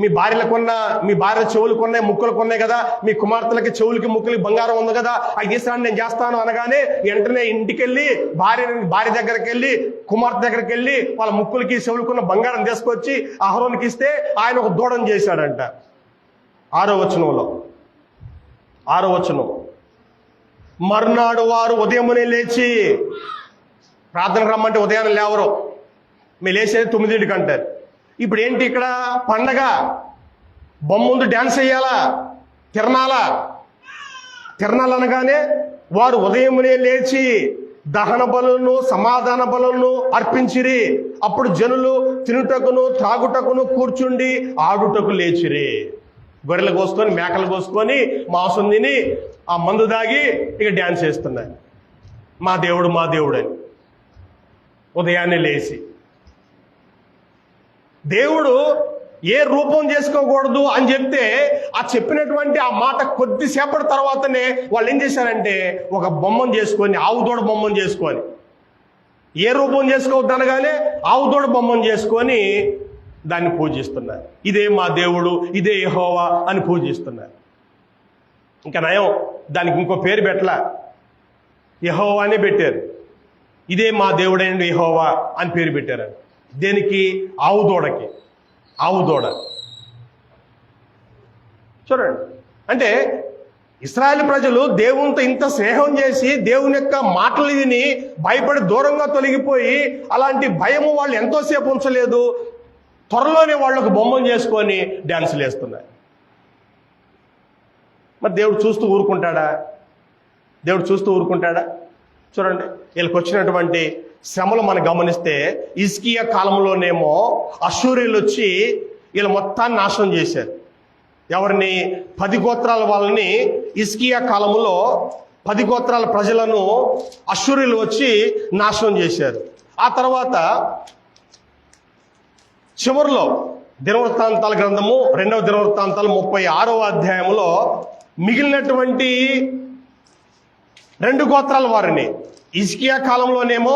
మీ భార్య చెవులు కొన్నాయి, ముక్కులు కొన్నాయి కదా, మీ కుమార్తెలకి చెవులకి ముక్కులకి బంగారం ఉంది కదా, అది తీసుకురాండి నేను చేస్తాను అనగానే వెంటనే ఇంటికి వెళ్ళి భార్య దగ్గరికి వెళ్ళి, కుమార్తె దగ్గరికి వెళ్ళి వాళ్ళ ముక్కులకి చెవులకున్న బంగారం తీసుకొచ్చి అహరోనుకి ఇస్తే ఆయన ఒక దూడను చేశాడంట. 6వ వచనం, మర్నాడు వారు ఉదయమునే లేచి, ప్రార్థనకు రమ్మంటే ఉదయాన్నే లేవరు, మీరు లేచేది 9ంటికి అంటారు. ఇప్పుడు ఏంటి ఇక్కడ పండగ, బొమ్మ ముందు డ్యాన్స్ వేయాలా, తిరణాలు అనగానే వారు ఉదయమునే లేచి దహన బలులను సమాధాన బలులను అర్పించిరి. అప్పుడు జనులు తినుటకును త్రాగుటకును కూర్చుండి ఆడుటకు లేచిరి. గొర్రెలు కోసుకొని మేకలు కోసుకొని మాంసం తిని ఆ మందు దాగి ఇక డ్యాన్స్ చేస్తున్నారు, మా దేవుడు అని ఉదయాన్నే లేచి. దేవుడు ఏ రూపం చేసుకోకూడదు అని చెప్తే, ఆ చెప్పినటువంటి ఆ మాట కొద్దిసేపటి తర్వాతనే వాళ్ళు ఏం చేశారంటే ఒక బొమ్మను చేసుకొని, ఆవుదోడ బొమ్మను చేసుకొని, ఏ రూపం చేసుకోవద్దు అనగానే ఆవుదోడ బొమ్మను చేసుకొని దాన్ని పూజిస్తున్నారు. ఇదే మా దేవుడు, ఇదే యెహోవా అని పూజిస్తున్నారు. ఇంకా నయం, దానికి ఇంకో పేరు పెట్టలా, యెహోవా అనే పెట్టారు. ఇదే మా దేవుడైన యెహోవా అని పేరు పెట్టారు. దేనికి? ఆవుదోడ. చూడండి, అంటే ఇశ్రాయేలు ప్రజలు దేవునితో ఇంత స్నేహం చేసి దేవుని యొక్క మాటలు విని భయపడి దూరంగా తొలగిపోయి, అలాంటి భయము వాళ్ళు ఎంతోసేపు ఉంచలేదు, త్వరలోనే వాళ్ళకు బొమ్మను చేసుకొని డ్యాన్సులు వేస్తున్నారు. మరి దేవుడు చూస్తూ ఊరుకుంటాడా? చూడండి, వీళ్ళకి వచ్చినటువంటి శ్రమలు మనం గమనిస్తే, హిజ్కియా కాలంలోనేమో అష్షూరీయులు వచ్చి వీళ్ళ మొత్తాన్ని నాశనం చేశారు. ఎవరిని? 10 గోత్రాల వాళ్ళని. హిజ్కియా కాలంలో 10 గోత్రాల ప్రజలను అష్షూరీయులు వచ్చి నాశనం చేశారు. ఆ తర్వాత చివరిలో దినవృత్తాంతాల గ్రంథము 2వ దినవృత్తాంతాలు 36వ అధ్యాయంలో మిగిలినటువంటి 2 గోత్రాల వారిని, హిజ్కియా కాలంలోనేమో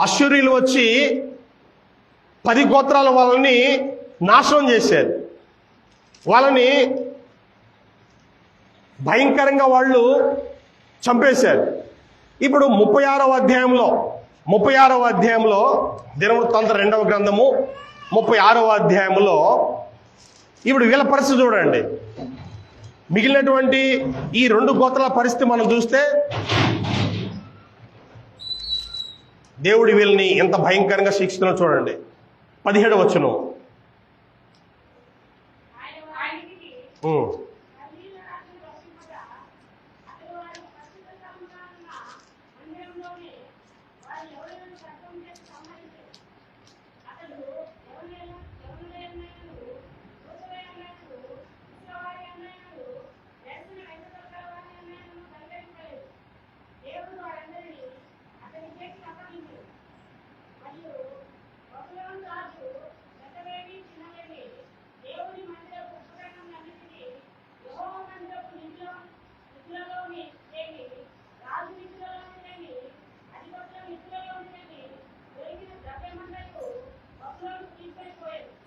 అష్షూరీయులు వచ్చి 10 గోత్రాల వాళ్ళని నాశనం చేశారు. వాళ్ళని భయంకరంగా వాళ్ళు చంపేశారు. ఇప్పుడు 36వ అధ్యాయంలో దినవృత్తాంత 2వ గ్రంథము 36వ అధ్యాయంలో ఇప్పుడు వీళ్ళ పరిస్థితి చూడండి. మిగిలినటువంటి ఈ 2 గోత్రాల పరిస్థితి మనం చూస్తే, దేవుడి వీళ్ళని ఎంత భయంకరంగా శిక్షిస్తున్నా చూడండి. 17వ వచనం,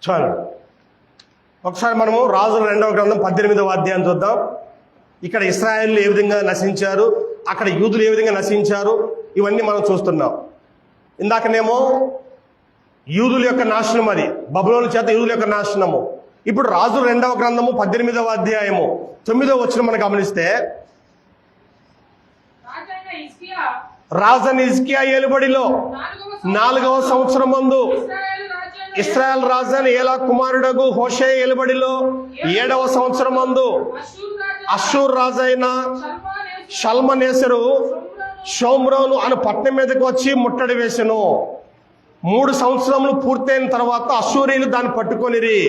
చాలు. ఒకసారి మనము రాజుల 2వ గ్రంథం 18వ అధ్యాయం చూద్దాం. ఇక్కడ ఇశ్రాయేలు ఏ విధంగా నశించారు, అక్కడ యూదులు ఏ విధంగా నశించారు, ఇవన్నీ మనం చూస్తున్నాం. ఇందాకనేమో యూదుల యొక్క నాశనం, అది బబులోను చేత యూదుల యొక్క నాశనము. ఇప్పుడు రాజుల 2వ గ్రంథము 18వ అధ్యాయము 9వ వచనం మనం గమనిస్తే, రాజైన హిజ్కియా రాజని హిజ్కియా ఏలుబడిలో 4వ సంవత్సరం మందు ఇశ్రాయేల్ రాజైన ఏలా కుమారుడగు హోషేయ ఏలుబడిలో 7వ సంవత్సరం మందు అష్షూరు రాజైన షల్మనేసరు షోమ్రోను అను పట్టణం మీదకి వచ్చి ముట్టడి వేసెను. 3 సంవత్సరములు పూర్తయిన తర్వాత అష్షూరీయులు దాన్ని పట్టుకొనిరి.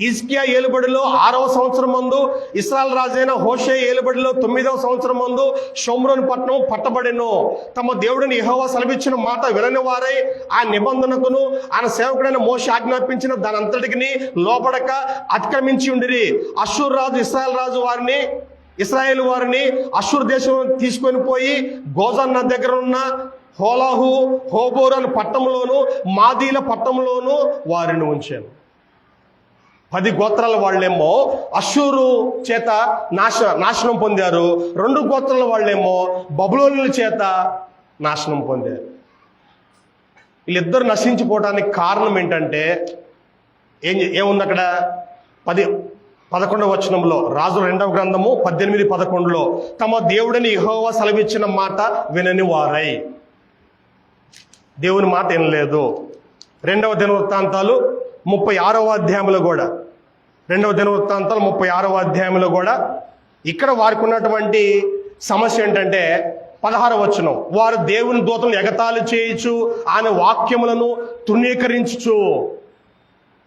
హిజ్కియా ఏలుబడిలో 6వ సంవత్సరం మందు ఇశ్రాయేల్ రాజైన హోషేయ ఏలుబడిలో 9వ సంవత్సరం మందు షోమ్రోను పట్టణం పట్టబడెను. తమ దేవుడిని యెహోవా సెలవిచ్చిన మాట వినని వారై ఆ నిబంధనకును ఆయన సేవకుడైన మోషే ఆజ్ఞాపించిన దాని అంతటికి లోబడక అతిక్రమించి ఉండిరి. అష్షూరు రాజు ఇశ్రాయేలు వారిని అష్షూరు దేశం తీసుకొని పోయి గోజాన్ నది దగ్గర ఉన్న హోలాహు హోబోరు అనే పట్టణంలోను మాదీల పట్టణంలోను వారిని ఉంచాను. 10 గోత్రాల వాళ్ళేమో అష్షూరు చేత నాశనం పొందారు. 2 గోత్రాల వాళ్ళేమో బబులోనుల చేత నాశనం పొందారు. వీళ్ళిద్దరు నశించిపోవడానికి కారణం ఏంటంటే ఏముంది అక్కడ? 11వ వచనంలో రాజుల 2వ గ్రంథము 18-11లో తమ దేవుడిని యెహోవా సెలవిచ్చిన మాట వినని వారై, దేవుని మాట వినలేదు. 2వ దినవృత్తాంతాలు 36వ అధ్యాయంలో కూడా 2వ దినవృత్తాంతాలు 36వ అధ్యాయంలో కూడా ఇక్కడ వారికి ఉన్నటువంటి సమస్య ఏంటంటే 16వ వచనం, వారు దేవుని దూతలను ఎగతాళి చేయుచు ఆయన వాక్యములను తృణీకరించుచు.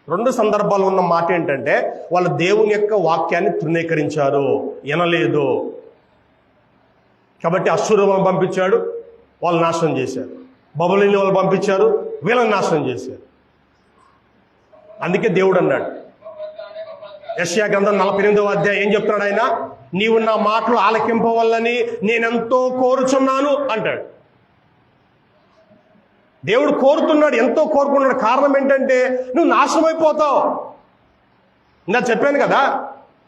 2 సందర్భాలు ఉన్న మాట ఏంటంటే వాళ్ళు దేవుని యొక్క వాక్యాన్ని తృణీకరించారు, వినలేదు. కాబట్టి అష్షూరు వాళ్ళని పంపించాడు, వాళ్ళు నాశనం చేశారు. బబులోను వాళ్ళు పంపించారు, వీళ్ళని నాశనం చేశారు. అందుకే దేవుడు అన్నాడు యెషయా గ్రంథం 48వ అధ్యాయం ఏం చెప్తున్నాడు ఆయన? నీవు నా మాటలు ఆలకింపవల్లని నేనెంతో కోరుచున్నాను అంటాడు. దేవుడు కోరుతున్నాడు, ఎంతో కోరుకున్నాడు. కారణం ఏంటంటే నువ్వు నాశనం అయిపోతావు. ఇందా చెప్పాను కదా,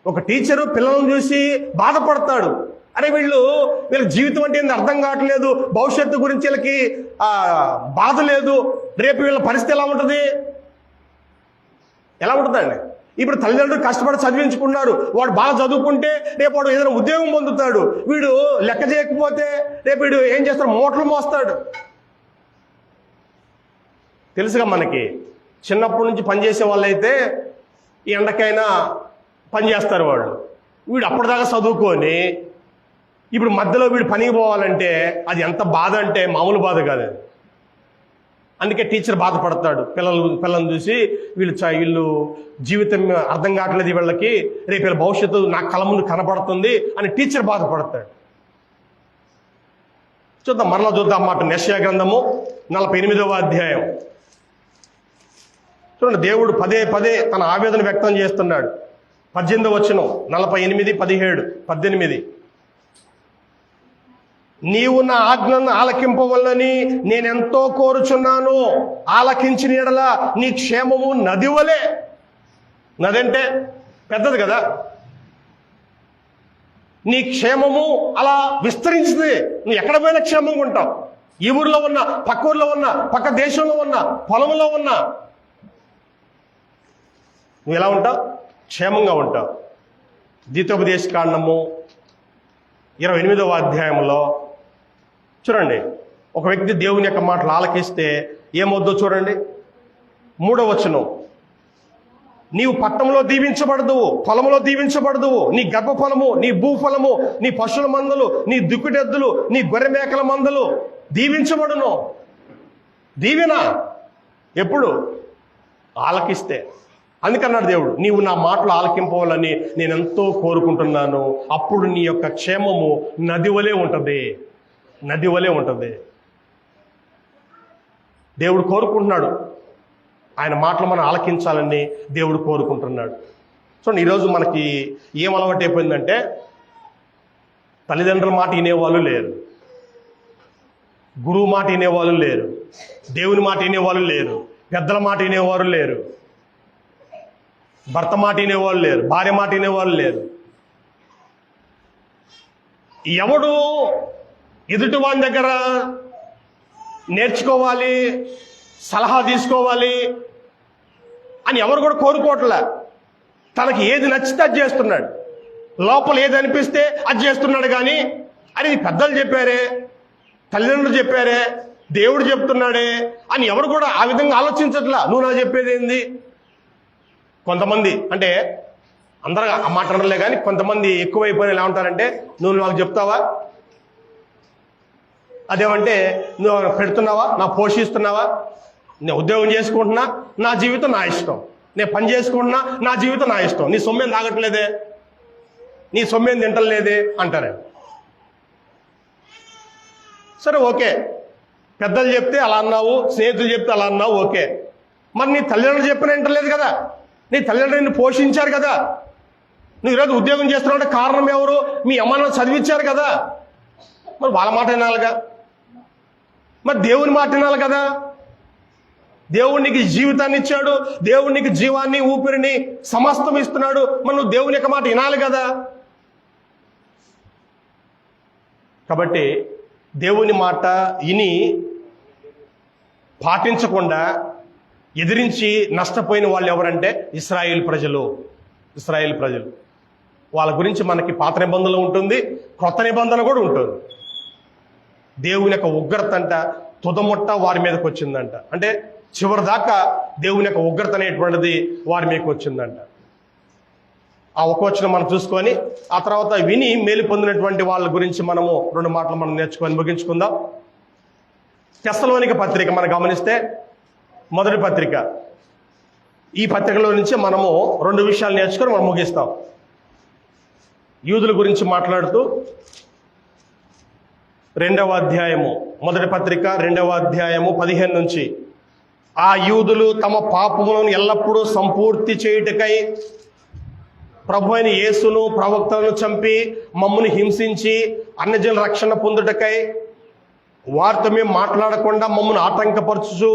ఒక టీచరు పిల్లలను చూసి బాధపడతాడు. అరే వీళ్ళ జీవితం అంటే ఏంది అర్థం కావట్లేదు, భవిష్యత్తు గురించి వీళ్ళకి బాధ లేదు, రేపు వీళ్ళ పరిస్థితి ఎలా ఉంటుందండి? ఇప్పుడు తల్లిదండ్రులు కష్టపడి చదివించుకున్నారు, వాడు బాగా చదువుకుంటే రేపు వాడు ఏదైనా ఉద్యోగం పొందుతాడు. వీడు లెక్క చేయకపోతే రేపు వీడు ఏం చేస్తాడు? మూటలు మోస్తాడు. తెలుసుగా మనకి, చిన్నప్పటి నుంచి పనిచేసే వాళ్ళైతే ఈ ఎండకైనా పని చేస్తారు వాళ్ళు. వీడు అప్పటిదాకా చదువుకొని ఇప్పుడు మధ్యలో వీడు పనికి పోవాలంటే అది ఎంత బాధ అంటే మామూలు బాధ కాదు. అందుకే టీచర్ బాధపడతాడు పిల్లలను చూసి, వీళ్ళు జీవితం అర్థం కావట్లేదు వీళ్ళకి, రేపు వీళ్ళ భవిష్యత్తు నా కళ్ళ ముందు కనబడుతుంది అని టీచర్ బాధపడతాడు. మరలా చూద్దాం మాట యెషయా గ్రంథము 48వ అధ్యాయం. చూడండి, దేవుడు పదే తన ఆవేదన వ్యక్తం చేస్తున్నాడు. 18వ వచనం 48, 17, 18. నీవు నా ఆజ్ఞను ఆలకింపవల్లని నేనెంతో కోరుచున్నాను. ఆలకించిన యెడల నీ క్షేమము నది వలె. నది అంటే పెద్దది కదా, నీ క్షేమము అలా విస్తరించింది. నువ్వు ఎక్కడ పోయినా క్షేమంగా ఉంటావు. ఈ ఊర్లో ఉన్నా, పక్క ఊర్లో ఉన్నా, పక్క దేశంలో ఉన్నా, పొలంలో ఉన్నా నువ్వు ఎలా ఉంటావు? క్షేమంగా ఉంటావు. ద్వితోపదేశ కాండము 28వ అధ్యాయంలో చూడండి, ఒక వ్యక్తి దేవుని యొక్క మాటలు ఆలకిస్తే ఏమవుద్దో చూడండి. 3వ వచనం, నీవు పట్టణంలో దీవించబడదువు, పొలంలో దీవించబడదువు. నీ గర్భఫలము, నీ భూఫలము, నీ పశువుల మందలు, నీ దుక్కుటెద్దులు, నీ గొర్రె మేకల మందలు దీవించబడును. దీవెన ఎప్పుడు? ఆలకిస్తే. అందుకన్నాడు దేవుడు, నీవు నా మాటలు ఆలకింపవాలని నేను ఎంతో కోరుకుంటున్నాను. అప్పుడు నీ యొక్క క్షేమము నది వలె ఉంటుంది. నది వలె ఉంటుంది. దేవుడు కోరుకుంటున్నాడు, ఆయన మాటలు మనం ఆలకించాలని దేవుడు కోరుకుంటున్నాడు. చూడండి, ఈరోజు మనకి ఏం అలవాటు అయిపోయిందంటే తల్లిదండ్రుల మాట వినేవాళ్ళు లేరు, గురువు మాట వినేవాళ్ళు లేరు, దేవుని మాట వినేవాళ్ళు లేరు, పెద్దల మాట వినేవారు లేరు. భర్త మాట వినేవాళ్ళు లేరు, భార్య మాట వినేవాళ్ళు లేరు. ఎవడు ఎదుటి వాని దగ్గర నేర్చుకోవాలి, సలహా తీసుకోవాలి అని ఎవరు కూడా కోరుకోవట్లే. తనకి ఏది నచ్చితే అది చేస్తున్నాడు, లోపల ఏది అనిపిస్తే అది చేస్తున్నాడు. కానీ అది పెద్దలు చెప్పారే, తల్లిదండ్రులు చెప్పారే, దేవుడు చెప్తున్నాడే అని ఎవరు కూడా ఆ విధంగా ఆలోచించట్లా. నువ్వు నా చెప్పేది ఏంది? కొంతమంది, అంటే అందరూ ఆ మాట అనలే కానీ కొంతమంది ఎక్కువైపోయిన ఎలా ఉంటారంటే, నువ్వు నాకు చెప్తావా, అదేమంటే నువ్వు పెడుతున్నావా, నా పోషిస్తున్నావా, నేను ఉద్యోగం చేసుకుంటున్నా, నా జీవితం నా ఇష్టం, నేను పని చేసుకుంటున్నా, నా జీవితం నా ఇష్టం, నీ సొమ్మేం తాగట్లేదే, నీ సొమ్మేం తింటలేదే అంటారే. సరే ఓకే, పెద్దలు చెప్తే అలా అన్నావు, స్నేహితులు చెప్తే అలా అన్నావు, ఓకే. మరి నీ తల్లిదండ్రులు చెప్పిన వింటలేదు కదా, నీ తల్లిదండ్రులు నిన్ను పోషించారు కదా, నువ్వు ఈరోజు ఉద్యోగం చేస్తున్నావు అంటే కారణం ఎవరు? మీ అమ్మ నాన్న చదివించారు కదా, మరి వాళ్ళ మాట వినాలిగా. మరి దేవుని మాట వినాలి కదా. దేవుడు నీకు జీవితాన్ని ఇచ్చాడు, దేవుడు నీకు జీవాన్ని, ఊపిరిని, సమస్తం ఇస్తున్నాడు. మరి నువ్వు దేవుని యొక్క మాట వినాలి కదా. కాబట్టి దేవుని మాట విని పాటించకుండా ఎదిరించి నష్టపోయిన వాళ్ళు ఎవరంటే ఇశ్రాయేలు ప్రజలు. ఇశ్రాయేలు ప్రజలు వాళ్ళ గురించి మనకి పాత నిబంధనలు ఉంటుంది, క్రొత్త నిబంధన కూడా ఉంటుంది. దేవుని యొక్క ఉగ్రత అంట తుదముట్ట వారి మీదకి వచ్చిందంట. అంటే చివరి దాకా దేవుని యొక్క ఉగ్రత అనేటువంటిది వారి మీదకి వచ్చిందంట. ఆ ఒక వచనం మనం చూసుకొని ఆ తర్వాత విని మేలు పొందినటువంటి వాళ్ళ గురించి మనము 2 మాటలు మనం నేర్చుకొని ముగించుకుందాం. తెస్సలోనిక పత్రిక మనం గమనిస్తే మొదటి పత్రిక, ఈ పత్రికలో నుంచి మనము 2 విషయాలు నేర్చుకొని మనం ముగిస్తాం. యూదుల గురించి మాట్లాడుతూ 2వ అధ్యాయము, మొదటి పత్రిక 2వ అధ్యాయము 15 నుంచి, ఆ యూదులు తమ పాపములను ఎల్లప్పుడూ సంపూర్తి చేయుటకై ప్రభు అయిన యేసును ప్రవక్తలను చంపి మమ్మును హింసించి అన్యజనుల రక్షణ పొందుటకై వారితో మేము మాట్లాడకుండా మమ్మల్ని ఆటంకపరచుచు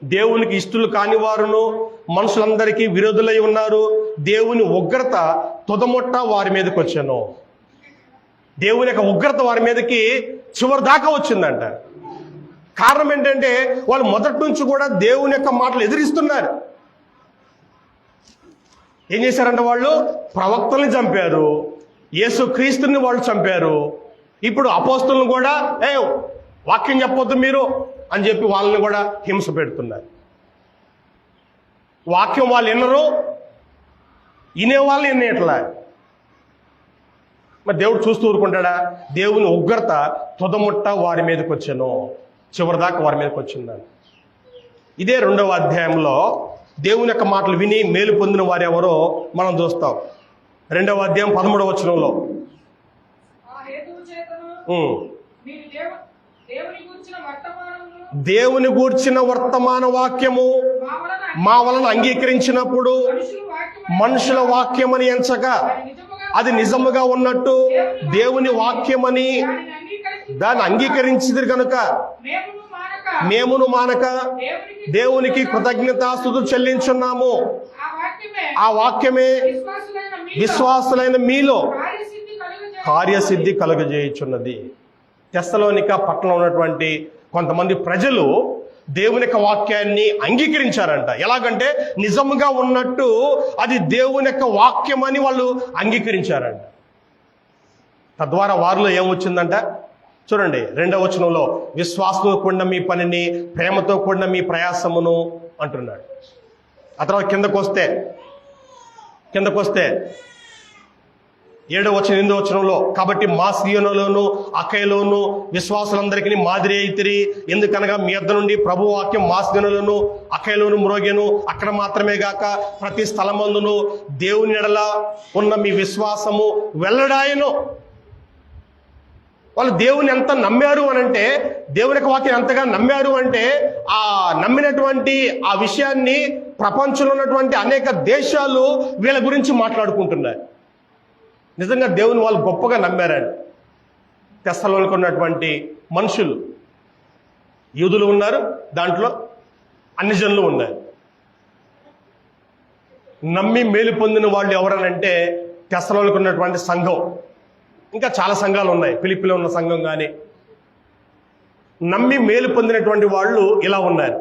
దేవునికి ఇష్టలు కాని వారును మనుషులందరికీ విరోధులై ఉన్నారు. దేవుని ఉగ్రత తుదముట్ట వారి మీదకి వచ్చాను. దేవుని యొక్క ఉగ్రత వారి మీదకి చివరి దాకా వచ్చిందంట. కారణం ఏంటంటే వాళ్ళు మొదటి నుంచి కూడా దేవుని యొక్క మాటలు ఎదిరిస్తున్నారు. ఏం చేశారంటే వాళ్ళు ప్రవక్తల్ని చంపారు, యేసు క్రీస్తుని వాళ్ళు చంపారు. ఇప్పుడు అపోస్తులను కూడా వాక్యం చెప్పొద్దు మీరు అని చెప్పి వాళ్ళని కూడా హింస పెడుతున్నారు. వాక్యం వాళ్ళు వినరు, వినేవాళ్ళు వినేట్లా. మరి దేవుడు చూస్తూ ఊరుకుంటాడా? దేవుని ఉగ్రత తుదముట్ట వారి మీదకి వచ్చాను, చివరిదాకా వారి మీదకి వచ్చిందని. ఇదే 2వ అధ్యాయంలో దేవుని యొక్క మాటలు విని మేలు పొందిన వారు ఎవరో మనం చూస్తాం. 2వ అధ్యాయం 13వ వచనంలో, దేవుని గూర్చిన వర్తమాన వాక్యము మా వలన అంగీకరించినప్పుడు మనుషుల వాక్యమని ఎంచక అది నిజముగా ఉన్నట్టు దేవుని వాక్యమని దాన్ని అంగీకరించిది కనుక మేమును మానక దేవునికి కృతజ్ఞతాస్తుతులు చెల్లించున్నాము. ఆ వాక్యమే విశ్వాసులైన మీలో కార్యసిద్ధి కలుగజేయుచున్నది. తెస్సలోనిక పట్టణంలో ఉన్నటువంటి కొంతమంది ప్రజలు దేవుని యొక్క వాక్యాన్ని అంగీకరించారంట. ఎలాగంటే నిజముగా ఉన్నట్టు అది దేవుని యొక్క వాక్యం అని వాళ్ళు అంగీకరించారంట. తద్వారా వారిలో ఏమొచ్చిందంట చూడండి, 2వ వచనంలో, విశ్వాసంతో కూడిన మీ పనిని, ప్రేమతో కూడిన మీ ప్రయాసమును అంటున్నాడు. ఆ తర్వాత కిందకు వస్తే 7వ వచనం 8వ వచనంలో, కాబట్టి మాసియోనులోను అకయలోను విశ్వాసులందరికీ మాదిరి అయితిరి. ఎందుకనగా మీ యొద్ద నుండి ప్రభు వాక్యం మాసియోనులోను అకయలోను మ్రోగెను. అక్కడ మాత్రమే గాక ప్రతి స్థలమందును దేవుని ఎడల ఉన్న మీ విశ్వాసము వెల్లడాయను. వాళ్ళు దేవుని ఎంత నమ్మారు అనంటే, దేవుని యొక్క వాక్యం ఎంతగా నమ్మారు అంటే, ఆ నమ్మినటువంటి ఆ విషయాన్ని ప్రపంచంలో ఉన్నటువంటి అనేక దేశాలు వీళ్ళ గురించి మాట్లాడుకుంటున్నారు. నిజంగా దేవుని వాళ్ళు గొప్పగా నమ్మారండి. తెస్సలోనిక ఉన్నటువంటి మనుషులు, యూదులు ఉన్నారు, దాంట్లో అన్ని జనులు ఉన్నారు. నమ్మి మేలు పొందిన వాళ్ళు ఎవరనంటే తెస్సలోనికి ఉన్నటువంటి సంఘం, ఇంకా చాలా సంఘాలు ఉన్నాయి, ఫిలిప్పీలో ఉన్న సంఘం కానీ. నమ్మి మేలు పొందినటువంటి వాళ్ళు ఇలా ఉన్నారు.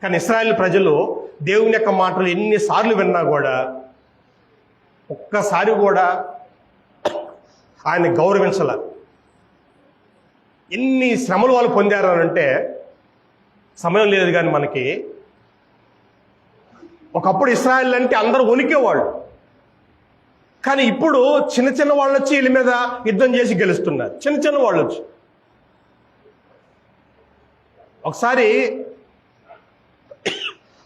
కానీ ఇశ్రాయేలు ప్రజలు దేవుని యొక్క మాటలు ఎన్నిసార్లు విన్నా కూడా ఒక్కసారి కూడా ఆయన గౌరవించాల. ఎన్ని శ్రమలు వాళ్ళు పొందారు అంటే సమయం లేదు కానీ మనకి. ఒకప్పుడు ఇశ్రాయేల్ అంటే అందరూ వణికేవాళ్ళు, కానీ ఇప్పుడు చిన్న చిన్న వాళ్ళు వచ్చి వీళ్ళ మీద యుద్ధం చేసి గెలుస్తున్నారు. చిన్న చిన్న వాళ్ళు వచ్చి ఒకసారి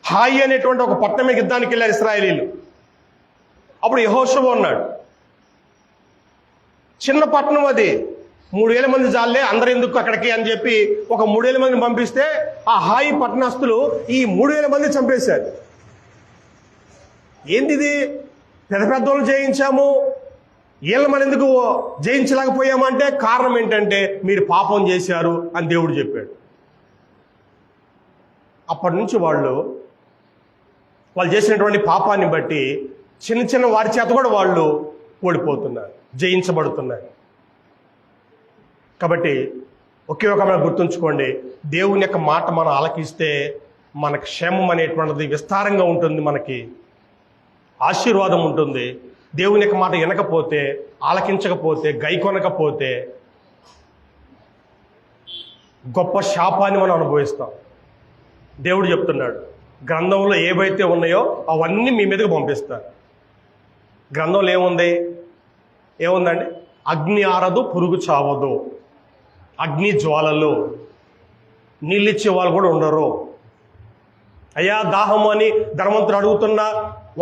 హాయి అనేటువంటి ఒక పట్టణం మీద యుద్ధానికి వెళ్ళారు ఇశ్రాయేలీలు. అప్పుడు యెహోషువ ఉన్నాడు. చిన్న పట్టణం అది, 3000 మంది జాలే, అందరు ఎందుకు అక్కడికి అని చెప్పి ఒక 3000 మందిని పంపిస్తే ఆ హాయి పట్టణస్తులు ఈ 3000 మంది చంపేశారు. ఏంటిది, పెద్ద పెద్దోళ్ళు జయించాము, వీళ్ళని మనం ఎందుకు జయించలేకపోయామంటే కారణం ఏంటంటే మీరు పాపం చేశారు అని దేవుడు చెప్పాడు. అప్పటి నుంచి వాళ్ళు చేసినటువంటి పాపాన్ని బట్టి చిన్న చిన్న వారి చేత కూడా వాళ్ళు ఓడిపోతున్నారు, జయించబడుతున్నారు. కాబట్టి ఒకే ఒక మనం గుర్తుంచుకోండి, దేవుని యొక్క మాట మనం ఆలకిస్తే మనకు క్షేమం అనేటువంటిది విస్తారంగా ఉంటుంది, మనకి ఆశీర్వాదం ఉంటుంది. దేవుని యొక్క మాట వినకపోతే, ఆలకించకపోతే, గైకొనకపోతే గొప్ప శాపాన్ని మనం అనుభవిస్తాం. దేవుడు చెప్తున్నాడు, గ్రంథంలో ఏవైతే ఉన్నాయో అవన్నీ మీ మీదకి పంపిస్తారు. గ్రంథంలో ఏముందండి? అగ్ని ఆరదు, పురుగు చావదు, అగ్ని జ్వాలలు, నీళ్ళిచ్చే వాళ్ళు కూడా ఉండరు. అయ్యా దాహము అని ధనవంతుడు అడుగుతున్నా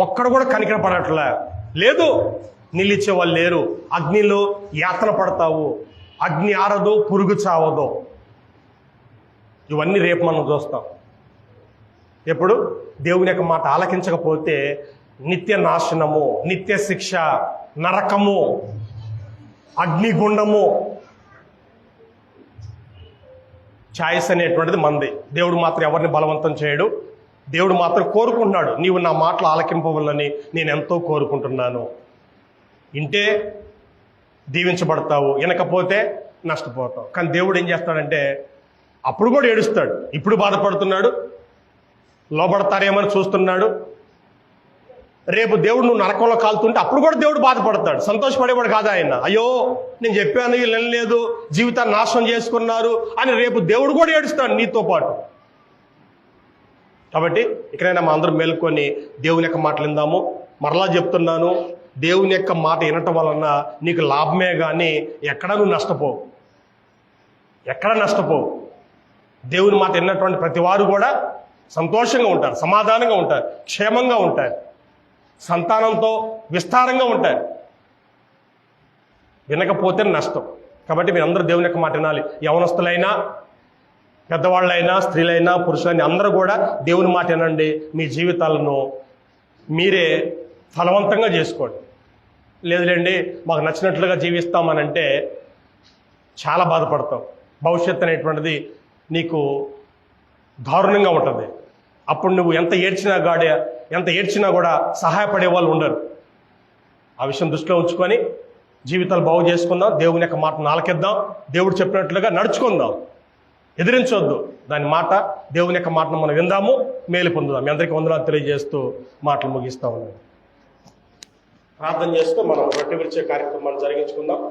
ఒక్కడు కూడా కనికరపడట్లే, లేదు నీళ్ళిచ్చే వాళ్ళు లేరు. అగ్నిలో యాతన పడతావు, అగ్ని ఆరదు, పురుగు చావదు. ఇవన్నీ రేపు మనం చూస్తాం. ఎప్పుడు దేవుని యొక్క మాట ఆలకించకపోతే నిత్య నాశనము, నిత్య శిక్ష, నరకము, అగ్నిగుండము. ఛాయిస్ అనేటువంటిది మంది. దేవుడు మాత్రం ఎవరిని బలవంతం చేయడు. దేవుడు మాత్రం కోరుకుంటున్నాడు, నీవు నా మాటలు ఆలకింపవాలని నేను ఎంతో కోరుకుంటున్నాను. ఇంటే దీవించబడతావు, వినకపోతే నష్టపోతావు. కానీ దేవుడు ఏం చేస్తాడంటే అప్పుడు కూడా ఏడుస్తాడు. ఇప్పుడు బాధపడుతున్నాడు, లోబడతారేమని చూస్తున్నాడు. రేపు దేవుడు నువ్వు నరకంలో కాలుతుంటే అప్పుడు కూడా దేవుడు బాధపడతాడు, సంతోషపడేవాడు కాదు ఆయన. అయ్యో నేను చెప్పాను వీళ్ళు వినలేదు, జీవితాన్ని నాశనం చేసుకున్నారు అని రేపు దేవుడు కూడా ఏడుస్తాడు నీతో పాటు. కాబట్టి ఇక్కడైనా మా అందరం మేల్కొని దేవుని యొక్క మాటలు విందాము. మరలా చెప్తున్నాను, దేవుని యొక్క మాట వినటం వలన నీకు లాభమే కానీ ఎక్కడా నువ్వు నష్టపోవు, ఎక్కడ నష్టపోవు. దేవుని మాట విన్నటువంటి ప్రతి వారు కూడా సంతోషంగా ఉంటారు, సమాధానంగా ఉంటారు, క్షేమంగా ఉంటారు, సంతానంతో విస్తారంగా ఉంటారు. వినకపోతే నష్టం. కాబట్టి మీరు అందరూ దేవుని యొక్క మాట వినాలి. యవనస్తులైనా, పెద్దవాళ్ళైనా, స్త్రీలైనా, పురుషులైనా అందరూ కూడా దేవుని మాట వినండి. మీ జీవితాలను మీరే ఫలవంతంగా చేసుకోండి. లేదులేండి మాకు నచ్చినట్లుగా జీవిస్తామనంటే చాలా బాధపడతాం. భవిష్యత్తు అనేటువంటిది నీకు దారుణంగా ఉంటుంది. అప్పుడు నువ్వు ఎంత ఏడ్చినా కూడా సహాయపడే వాళ్ళు ఉండరు. ఆ విషయం దృష్టిలో ఉంచుకొని జీవితాలు బాగు చేసుకుందాం. దేవుని యొక్క మాటను ఆలకిద్దాం. దేవుడు చెప్పినట్లుగా నడుచుకుందాం, ఎదిరించొద్దు. దాని మాట, దేవుని యొక్క మాటను మనం విందాము, మేలు పొందుదాం. మీ అందరికీ వందనాలు తెలియజేస్తూ మాటలు ముగిస్తా ఉన్నాను. ప్రార్థన చేస్తూ మనం రొట్టె విరిచే కార్యక్రమాన్ని జరిగించుకుందాం.